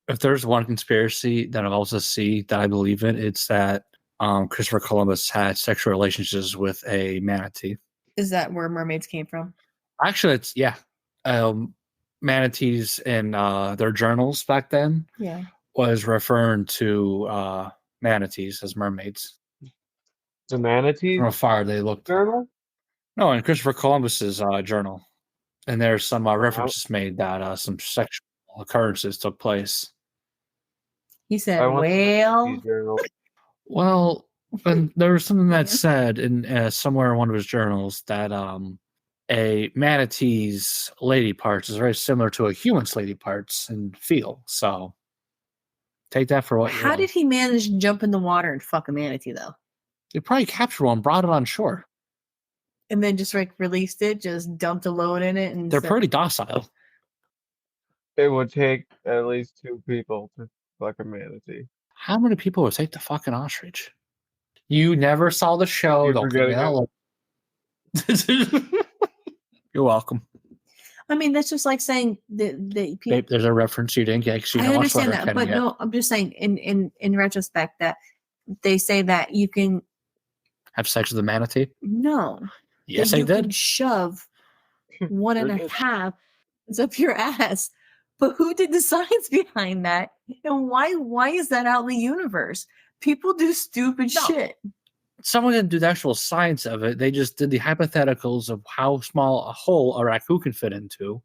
If there's one conspiracy that I've also seen that I believe in, it's that Christopher Columbus had sexual relationships with a manatee. Is that where mermaids came from? Actually, it's manatees in their journals back then was referring to manatees as mermaids. The manatees? From afar, they looked. Journal? No, in Christopher Columbus's journal. And there's some references made that some sexual occurrences took place. He said, "Well, well, and there was something that said in somewhere in one of his journals that a manatee's lady parts is very similar to a human's lady parts and feel. So take that for what you How want. did he manage to jump in the water and fuck a manatee, though? They probably captured one, brought it on shore. And then just like released it, just dumped a load in it. And they're pretty docile. It would take at least 2 people to fuck a manatee. How many people would take the fucking ostrich? You never saw the show. You're welcome. I mean, that's just like saying that Babe, there's a reference you didn't get. I understand that, but no, I'm just saying in retrospect that they say that you can have sex with a manatee. No. Yes, they did. Can shove 1.5 up your ass. But who did the science behind that? And why is that out in the universe? People do stupid shit. Someone didn't do the actual science of it. They just did the hypotheticals of how small a hole a raccoon can fit into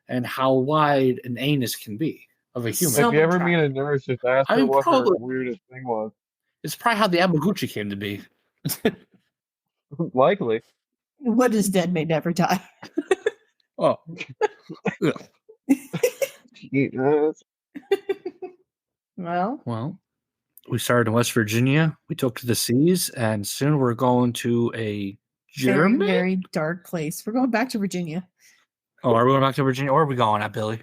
and how wide an anus can be of a human. If you ever meet a nurse, just ask her what her weirdest thing was. It's probably how the Abagoochie came to be. Likely. What is dead may never die. Oh. Well, we started in West Virginia. We took to the seas, and soon we're going to a German, very dark place. We're going back to Virginia. Oh, are we going back to Virginia? Where are we going at, Billy?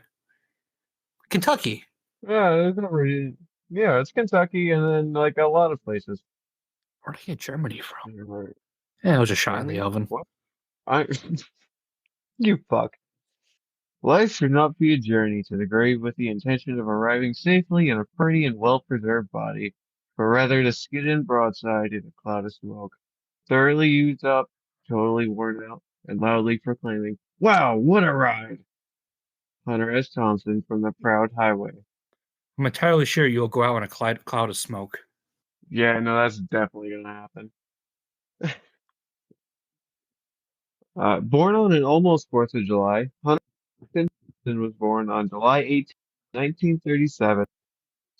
Kentucky. Yeah, it's Kentucky, and then like a lot of places. Where did I get Germany from? Yeah, it was a shot in the oven. What? You fuck. Life should not be a journey to the grave with the intention of arriving safely in a pretty and well-preserved body, but rather to skid in broadside in a cloud of smoke, thoroughly used up, totally worn out, and loudly proclaiming, "Wow, what a ride!" Hunter S. Thompson from the Proud Highway. I'm entirely sure you'll go out in a cloud of smoke. Yeah, no, that's definitely going to happen. Born on an almost 4th of July, Hunter Thompson was born on July 18, 1937,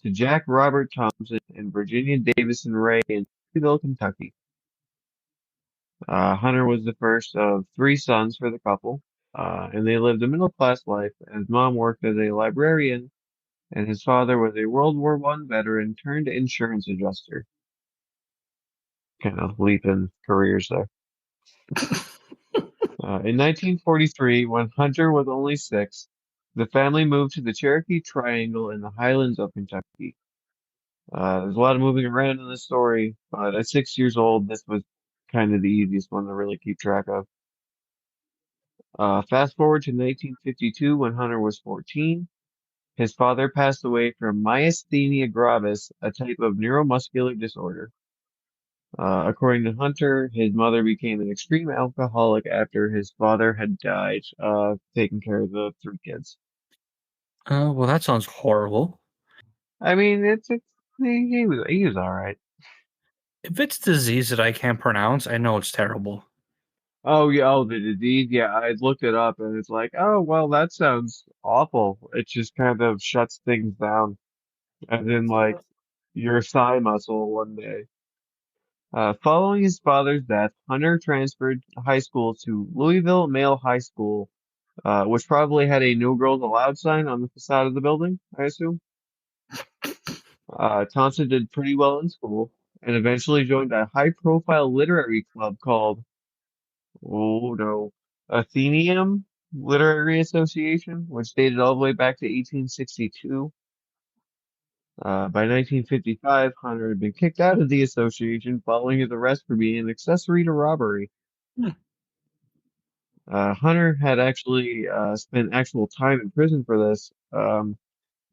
to Jack Robert Thompson and Virginia Davison Ray in Louisville, Kentucky. Hunter was the first of 3 sons for the couple, and they lived a middle-class life as mom worked as a librarian and his father was a World War I veteran turned insurance adjuster. Kind of leaping careers there. In 1943, when Hunter was only 6, the family moved to the Cherokee Triangle in the Highlands of Kentucky. There's a lot of moving around in this story, but at 6 years old, this was kind of the easiest one to really keep track of. Fast forward to 1952 when Hunter was 14. His father passed away from myasthenia gravis, a type of neuromuscular disorder. According to Hunter, his mother became an extreme alcoholic after his father had died, taking care of the 3 kids. Well, that sounds horrible. I mean, he was all right. If it's disease that I can't pronounce, I know it's terrible. Oh, yeah, the disease? Yeah, I looked it up, and it's like, oh, well, that sounds awful. It just kind of shuts things down. As in, like, your thigh muscle one day. Following his father's death, Hunter transferred high school to Louisville Male High School, which probably had a "No Girls Allowed" sign on the facade of the building, I assume. Thompson did pretty well in school, and eventually joined a high-profile literary club called, Athenaeum Literary Association, which dated all the way back to 1862. By 1955, Hunter had been kicked out of the association following his arrest for being an accessory to robbery. Hunter had actually spent actual time in prison for this, and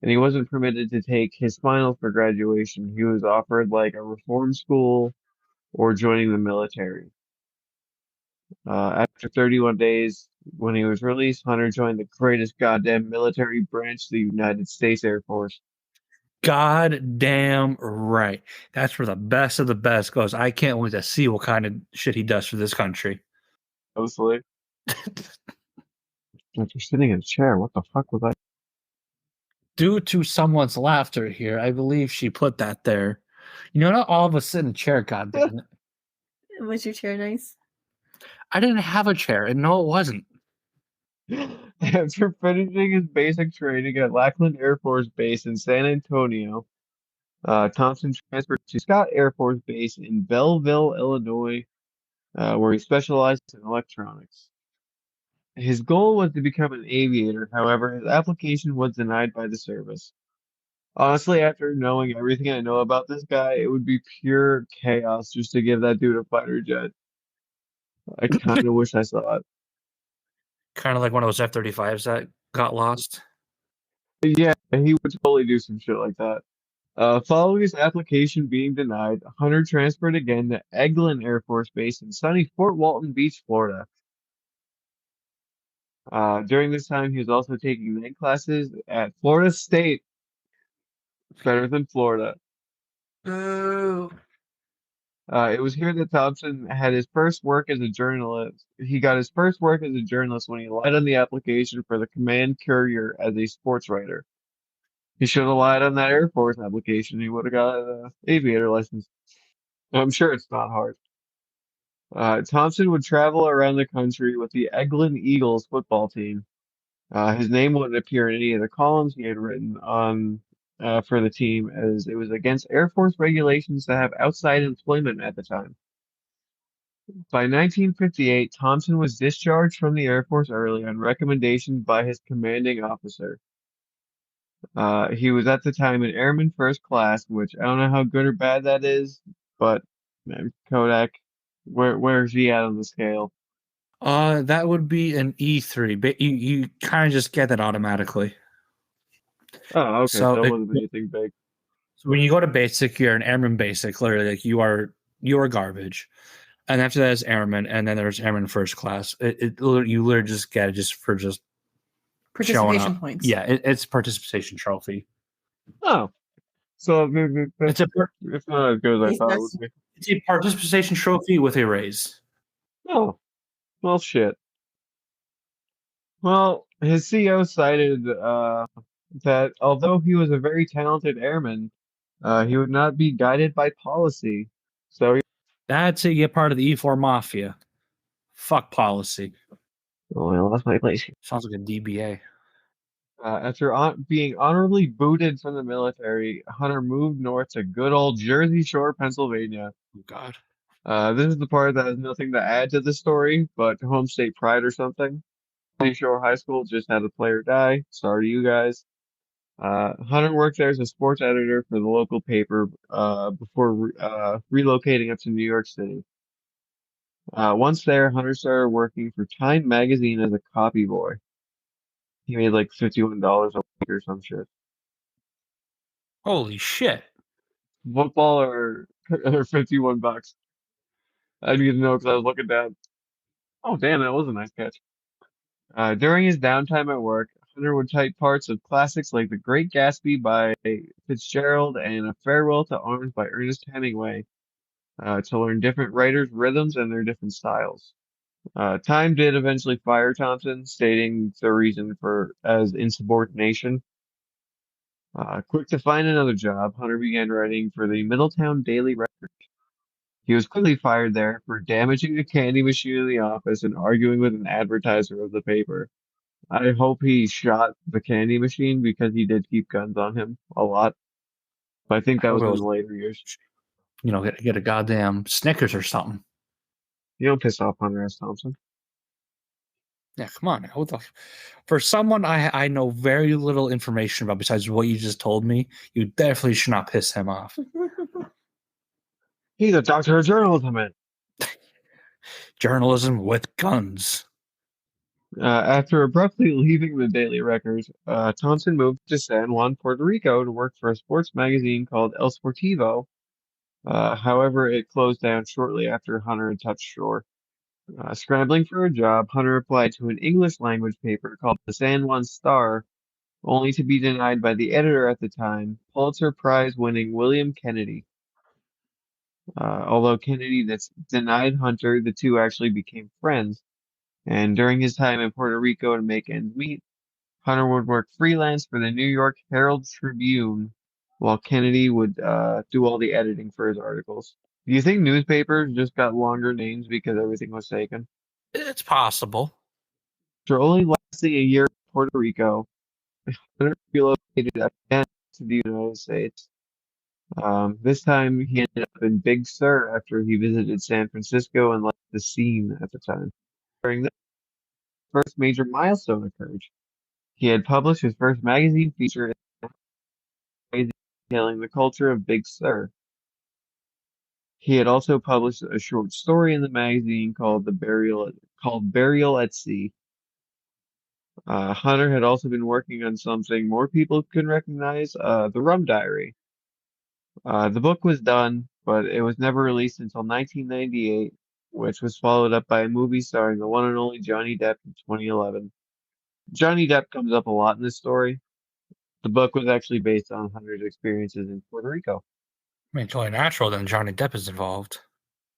he wasn't permitted to take his finals for graduation. He was offered like a reform school or joining the military. After 31 days, when he was released, Hunter joined the greatest goddamn military branch, the United States Air Force. God damn right. That's where the best of the best goes. I can't wait to see what kind of shit he does for this country. Mostly. After sitting in a chair, what the fuck was that? Due to someone's laughter here, I believe she put that there. You know, not all of us sit in a chair, goddamn it. Was your chair nice? I didn't have a chair, and no, it wasn't. After finishing his basic training at Lackland Air Force Base in San Antonio, Thompson transferred to Scott Air Force Base in Belleville, Illinois, where he specialized in electronics. His goal was to become an aviator, however, his application was denied by the service. Honestly, after knowing everything I know about this guy, it would be pure chaos just to give that dude a fighter jet. I kind of wish I saw it. Kind of like one of those F-35s that got lost. Yeah, he would totally do some shit like that. Following his application being denied, Hunter transferred again to Eglin Air Force Base in sunny Fort Walton Beach, Florida. During this time, he was also taking night classes at Florida State. Better than Florida. Ooh. It was here that Thompson had his first work as a journalist. He got his first work as a journalist when he lied on the application for the command courier as a sports writer. He should have lied on that Air Force application. He would have got an aviator license. I'm sure it's not hard. Thompson would travel around the country with the Eglin Eagles football team. His name wouldn't appear in any of the columns he had written on for the team, as it was against Air Force regulations to have outside employment at the time. By 1958, Thompson was discharged from the Air Force early on recommendation by his commanding officer. He was at the time an airman first class, which I don't know how good or bad that is, but man, Kodak, where's he at on the scale? That would be an E3, but you kind of just get that automatically. Oh, okay. So So it wasn't anything big. So when you go to basic, you're an airman basic, literally, like you are garbage. And after that is airman, and then there's airman first class. You literally just get it just for just showing Participation up. points. Yeah, it's participation trophy. Oh, so It's a it's not as good as I Yes, thought it would be. it's a participation trophy with a raise. Oh, well, shit. Well, his CO cited that although he was a very talented airman, he would not be guided by policy. So, That's how you get part of the E4 mafia. Fuck policy. oh, I lost my place. Sounds like a DBA. After being honorably booted from the military, Hunter moved north to good old Jersey Shore, Pennsylvania. Oh God. This is the part that has nothing to add to the story, but home state pride or something. Jersey Shore High School just had a player die. Sorry to you guys. Hunter worked there as a sports editor for the local paper before relocating up to New York City. Once there, Hunter started working for Time Magazine as a copy boy. He made like $51 a week or some shit. Holy shit. Football or 51 bucks. I didn't even know because I was looking down. Oh, damn, that was a nice catch. During his downtime at work, Hunter would type parts of classics like The Great Gatsby by Fitzgerald and A Farewell to Arms by Ernest Hemingway to learn different writers' rhythms and their different styles. Time did eventually fire Thompson, stating the reason for as insubordination. Quick to find another job, Hunter began writing for the Middletown Daily Record. He was quickly fired there for damaging a candy machine in the office and arguing with an advertiser of the paper. I hope he shot the candy machine because he did keep guns on him a lot. But I think that was in the later years. You know, get a goddamn Snickers or something. You don't piss off Hunter S. Thompson. Yeah, come on. For someone I know very little information about besides what you just told me, you definitely should not piss him off. He's a doctor of journalism, man. Journalism with guns. After abruptly leaving the Daily Record, Thompson moved to San Juan, Puerto Rico to work for a sports magazine called El Sportivo. However, it closed down shortly after Hunter had touched shore. Scrambling for a job, Hunter applied to an English language paper called the San Juan Star, only to be denied by the editor at the time, Pulitzer Prize winning William Kennedy. Although Kennedy denied Hunter, the two actually became friends. And during his time in Puerto Rico to make ends meet, Hunter would work freelance for the New York Herald Tribune, while Kennedy would do all the editing for his articles. Do you think newspapers just got longer names because everything was taken? It's possible. After only lasting a year in Puerto Rico, Hunter relocated again to the United States. This time he ended up in Big Sur after he visited San Francisco and left the scene at the time. During this, first major milestone occurred. He had published his first magazine feature detailing the culture of Big Sur. He had also published a short story in the magazine called Burial at Sea. Hunter had also been working on something more people can recognize, the Rum Diary. The book was done, but it was never released until 1998, which was followed up by a movie starring the one and only Johnny Depp in 2011. Johnny Depp comes up a lot in this story. The book was actually based on Hunter's experiences in Puerto Rico. I mean, it's only natural that Johnny Depp is involved.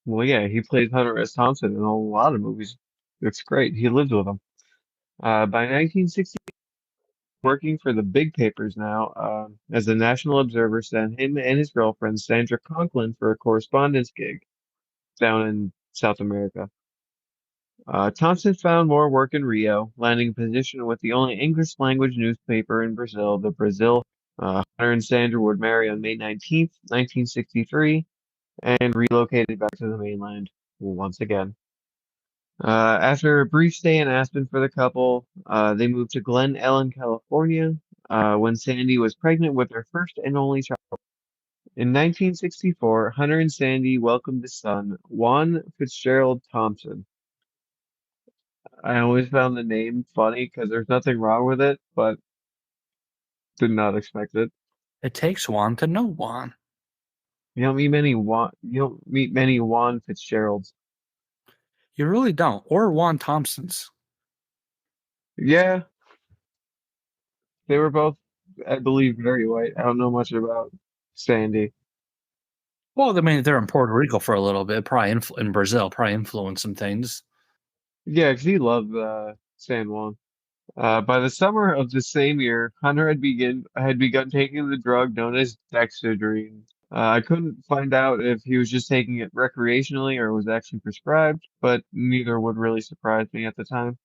Well, yeah, he plays Hunter S. Thompson in a lot of movies. It's great. He lives with him. By 1960, working for the big papers now, as the National Observer sent him and his girlfriend, Sandra Conklin, for a correspondence gig down in South America. Thompson found more work in Rio, landing a position with the only English language newspaper in Brazil, the Brazil. Hunter and Sandra would marry on May 19th, 1963, and relocated back to the mainland once again. After a brief stay in Aspen for the couple, they moved to Glen Ellen, California, when Sandy was pregnant with their first and only child. In 1964, Hunter and Sandy welcomed a son, Juan Fitzgerald Thompson. I always found the name funny because there's nothing wrong with it, but did not expect it. It takes one to know one. You don't meet many Juan Fitzgeralds. You really don't. Or Juan Thompsons. Yeah, they were both, I believe, very white. I don't know much about Sandy. Well, I mean, they're in Puerto Rico for a little bit, probably in Brazil, probably influenced some things. Yeah, 'cause he loved San Juan. By the summer of the same year, Hunter had begun taking the drug known as dexedrine. I couldn't find out if he was just taking it recreationally or was actually prescribed, but neither would really surprise me at the time.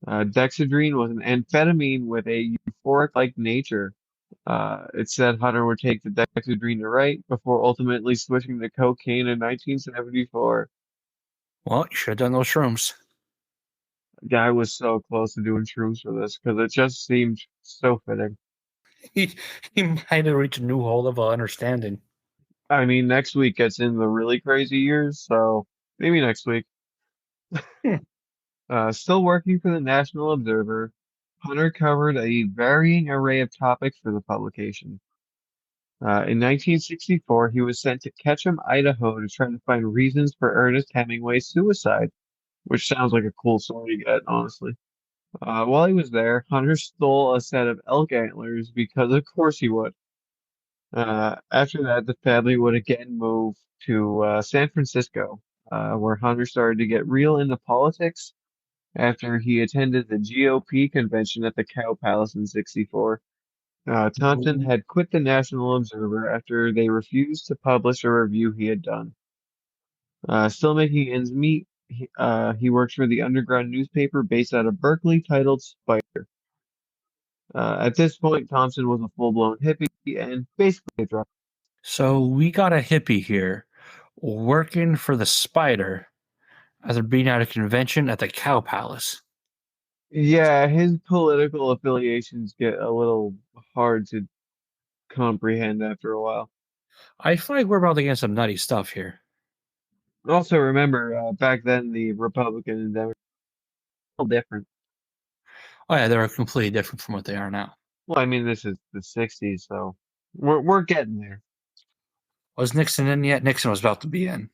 Dexedrine was an amphetamine with a euphoric-like nature. It said Hunter would take the dexedrine to write before ultimately switching to cocaine in 1974. Well, you should have done those shrooms. Guy was so close to doing shrooms for this because it just seemed so fitting. He might have reached a new level of understanding. I mean, next week gets in the really crazy years, so maybe next week. Still working for the National Observer, Hunter covered a varying array of topics for the publication. In 1964, he was sent to Ketchum, Idaho to try to find reasons for Ernest Hemingway's suicide, which sounds like a cool story to get, honestly. While he was there, Hunter stole a set of elk antlers because of course he would. After that, the family would again move to San Francisco, where Hunter started to get real into politics after he attended the GOP convention at the Cow Palace in '64. Thompson had quit the National Observer after they refused to publish a review he had done. Still making ends meet, he worked for the underground newspaper based out of Berkeley titled Spider. At this point, Thompson was a full-blown hippie and basically a drug. So we got a hippie here working for the Spider after being at a convention at the Cow Palace. Yeah, his political affiliations get a little hard to comprehend after a while. I feel like we're about to get some nutty stuff here. Also, remember, back then the Republican and Democrat different. Oh yeah, they're completely different from what they are now. Well, I mean, this is the 60s, so we're getting there. Was Nixon in yet? Nixon was about to be in.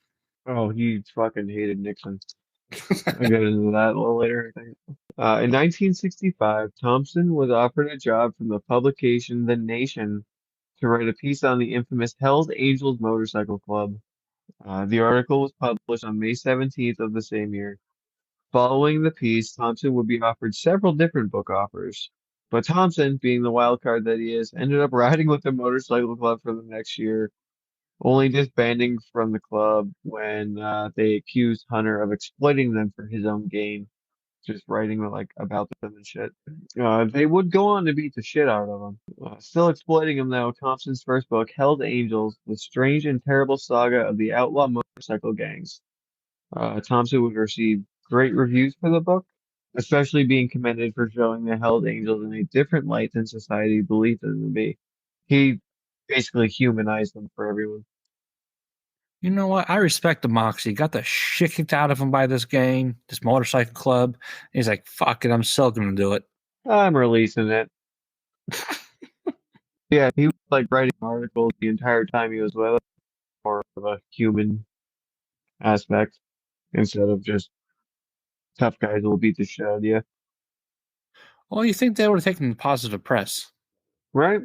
Oh, he fucking hated Nixon. I'll get into that a little later, I think. In 1965, Thompson was offered a job from the publication The Nation to write a piece on the infamous Hells Angels Motorcycle Club. The article was published on May 17th of the same year. Following the piece, Thompson would be offered several different book offers. But Thompson, being the wild card that he is, ended up riding with the motorcycle club for the next year, only disbanding from the club when they accused Hunter of exploiting them for his own gain, just writing like about them and shit. They would go on to beat the shit out of him. Still exploiting him though, Thompson's first book, Hell's Angels, the strange and terrible saga of the outlaw motorcycle gangs. Thompson would receive great reviews for the book, especially being commended for showing the Hell's Angels in a different light than society believed them to be. He basically humanized them for everyone. You know what? I respect the moxie. Got the shit kicked out of him by this gang, this motorcycle club. He's like, fuck it, I'm still gonna do it. I'm releasing it. Yeah, he was like writing articles the entire time he was with us, more of a human aspect instead of just tough guys who will beat the shit out of you. Well, you think they would have taken positive press? Right?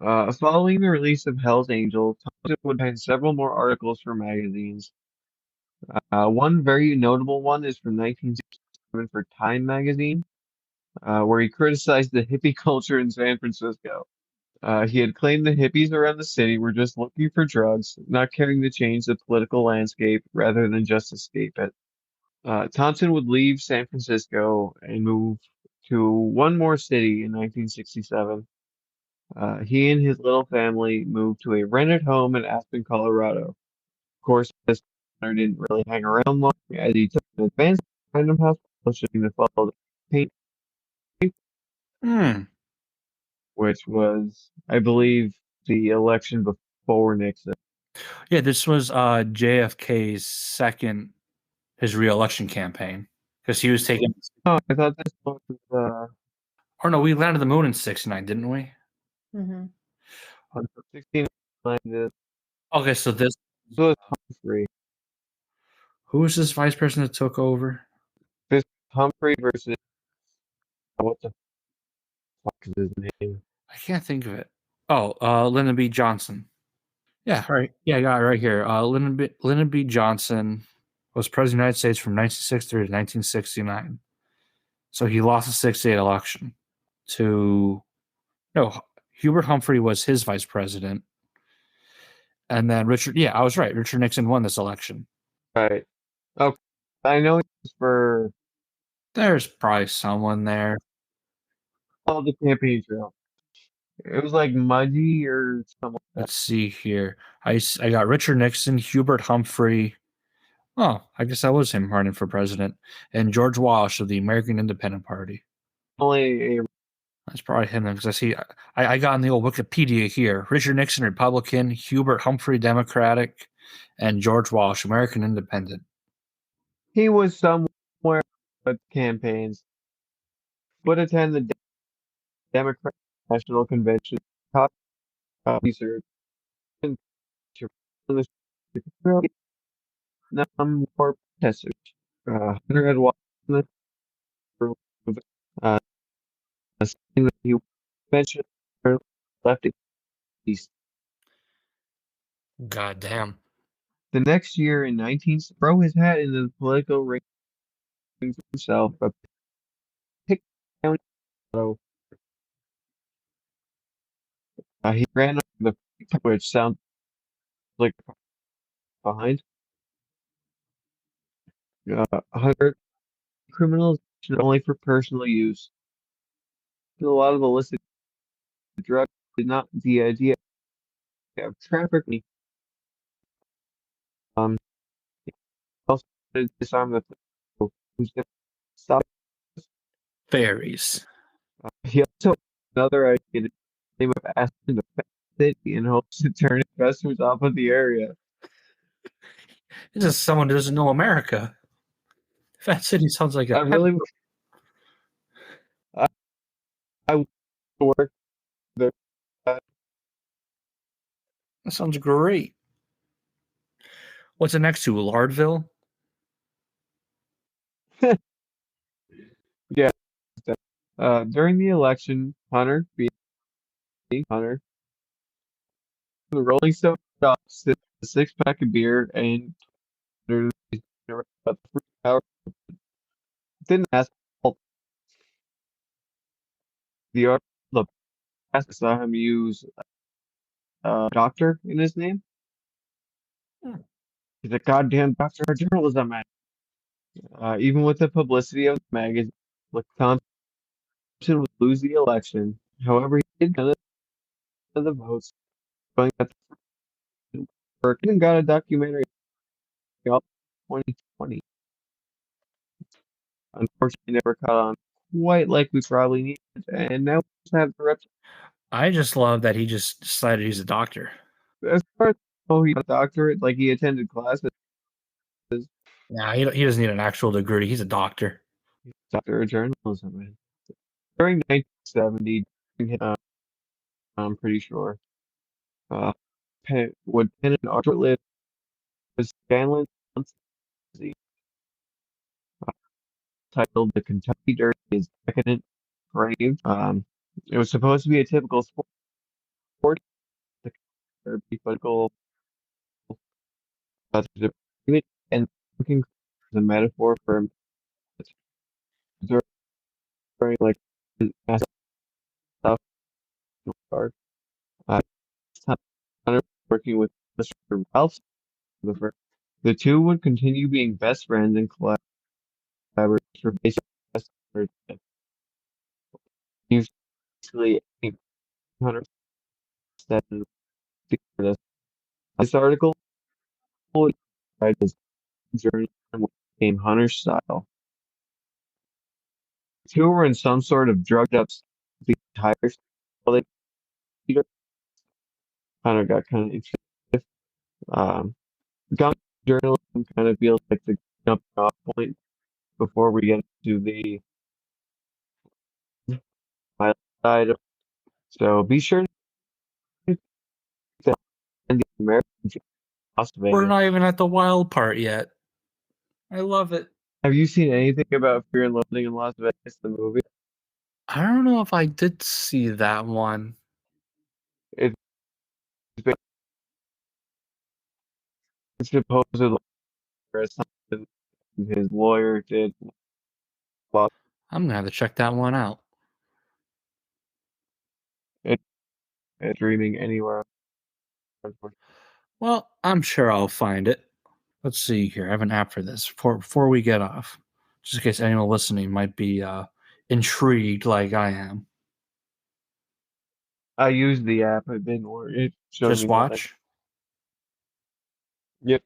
Following the release of Hell's Angels, Thompson would pen several more articles for magazines. One very notable one is from 1967 for Time magazine, where he criticized the hippie culture in San Francisco. He had claimed the hippies around the city were just looking for drugs, not caring to change the political landscape rather than just escape it. Thompson would leave San Francisco and move to one more city in 1967. He and his little family moved to a rented home in Aspen, Colorado. Of course, this partner didn't really hang around long as he took an advanced random house publishing to follow the paint, which was, I believe, the election before Nixon. Yeah, this was JFK's second, his re-election campaign, because he was taking. Oh, I thought this was. Or no, we landed the moon in '69, didn't we? Mm-hmm. 16. Okay, so this was Humphrey. Who was this vice president that took over? This Humphrey versus what the fuck is his name? I can't think of it. Oh, Lyndon B. Johnson. Yeah, right. Yeah, I got it right here. Lyndon B. Johnson was president of the United States from 1963 to 1969. So he lost the 68 election to Hubert Humphrey was his vice president. And then I was right. Richard Nixon won this election. Right. Okay. I know it's for. There's probably someone there. Oh, the campaign trail. It was like Muddy or something. Let's see here. I got Richard Nixon, Hubert Humphrey. Oh, I guess that was him running for president. And George Walsh of the American Independent Party. That's probably him because I see. I got in the old Wikipedia here. Richard Nixon, Republican. Hubert Humphrey, Democratic. And George Walsh, American Independent. He was somewhere with campaigns. Would attend the Democratic National Convention. Top research. More protesters. Hunter had walked saying that he mentioned left east. God damn. The next year in 19 throw his hat into the political ring for himself, but picked county. He ran over the which sounds like behind. 100 criminals only for personal use. A lot of illicit drugs did not the idea of trafficking. Also to disarm the who's going to stop. Fairies. He also another idea to name of Aspen the Fat City in hopes to turn investors off of the area. This is someone who doesn't know America. Fat City sounds like a. I work there. That sounds great. What's it next to? Lardville? Yeah. During the election, Hunter, being Hunter, the Rolling Stone drops the six-pack of beer and there's about the free power. Didn't ask the article. The past saw him use doctor in his name. He's a goddamn doctor of journalism, man. Even with the publicity of the magazine, like Thompson would lose the election. However, he did none of the votes. Going at the work and got a documentary in 2020. Unfortunately, never caught on quite like we probably needed, and now we have the reps. I just love that he just decided he's a doctor. As far as he got a doctorate, like he attended classes. Nah, he doesn't need an actual degree. He's a doctor. Doctor of journalism, man. During 1970, I'm pretty sure, would pen an short-lived Scanlan titled "The Kentucky Derby is Decadent Brave." It was supposed to be a typical sport, the derby, political, and looking as a metaphor for during like massive stuff. Uh, working with Mr. Ralph. The two would continue being best friends and collaborators for basic customers. Usually, 107. This article described as journalism became Hunter style. The two were in some sort of drugged up tires. Well, Hunter got kind of interested. Gun journalism kind of feels like the jumping off point before we get to the side. So be sure to the American Las We're Vegas. not even at the wild part yet. I love it. Have you seen anything about Fear and Loathing in Las Vegas, the movie? I don't know if I did see that one. It's supposedly something his lawyer did. Well, I'm gonna have to check that one out. Dreaming anywhere. Well, I'm sure I'll find it. Let's see here. I have an app for this before we get off, just in case anyone listening might be intrigued like I am. I used the app. It didn't work. It showed Just me watch. Yep.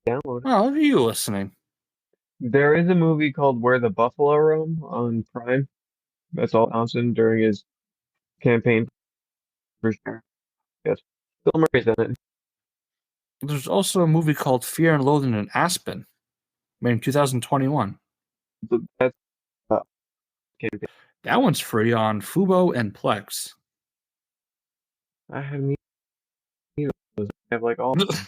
Download it. Oh, are you listening? There is a movie called Where the Buffalo Roam on Prime. That's all Thompson during his campaign for sure. Yes. Bill Murray's in it. There's also a movie called Fear and Loathing in Aspen, made in 2021. That's campaign. That one's free on Fubo and Plex. I haven't either of those. I have like all of them.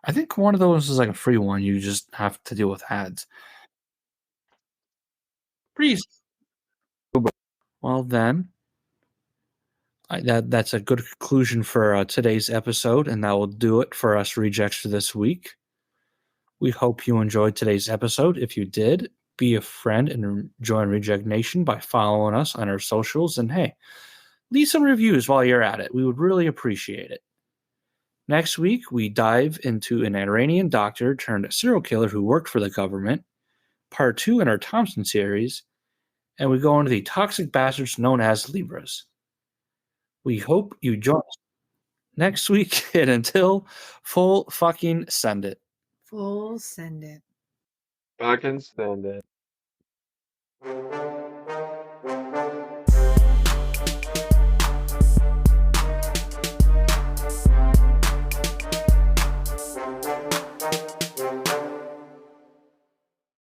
I think one of those is like a free one. You just have to deal with ads. Please. Well, then, that's a good conclusion for today's episode, and that will do it for us rejects for this week. We hope you enjoyed today's episode. If you did, be a friend and join Reject Nation by following us on our socials. And hey, leave some reviews while you're at it. We would really appreciate it. Next week, we dive into an Iranian doctor turned serial killer who worked for the government, part 2 in our Thompson series, and we go into the toxic bastards known as Libras. We hope you join us next week, and until full fucking send it. Full send it. Fucking send it.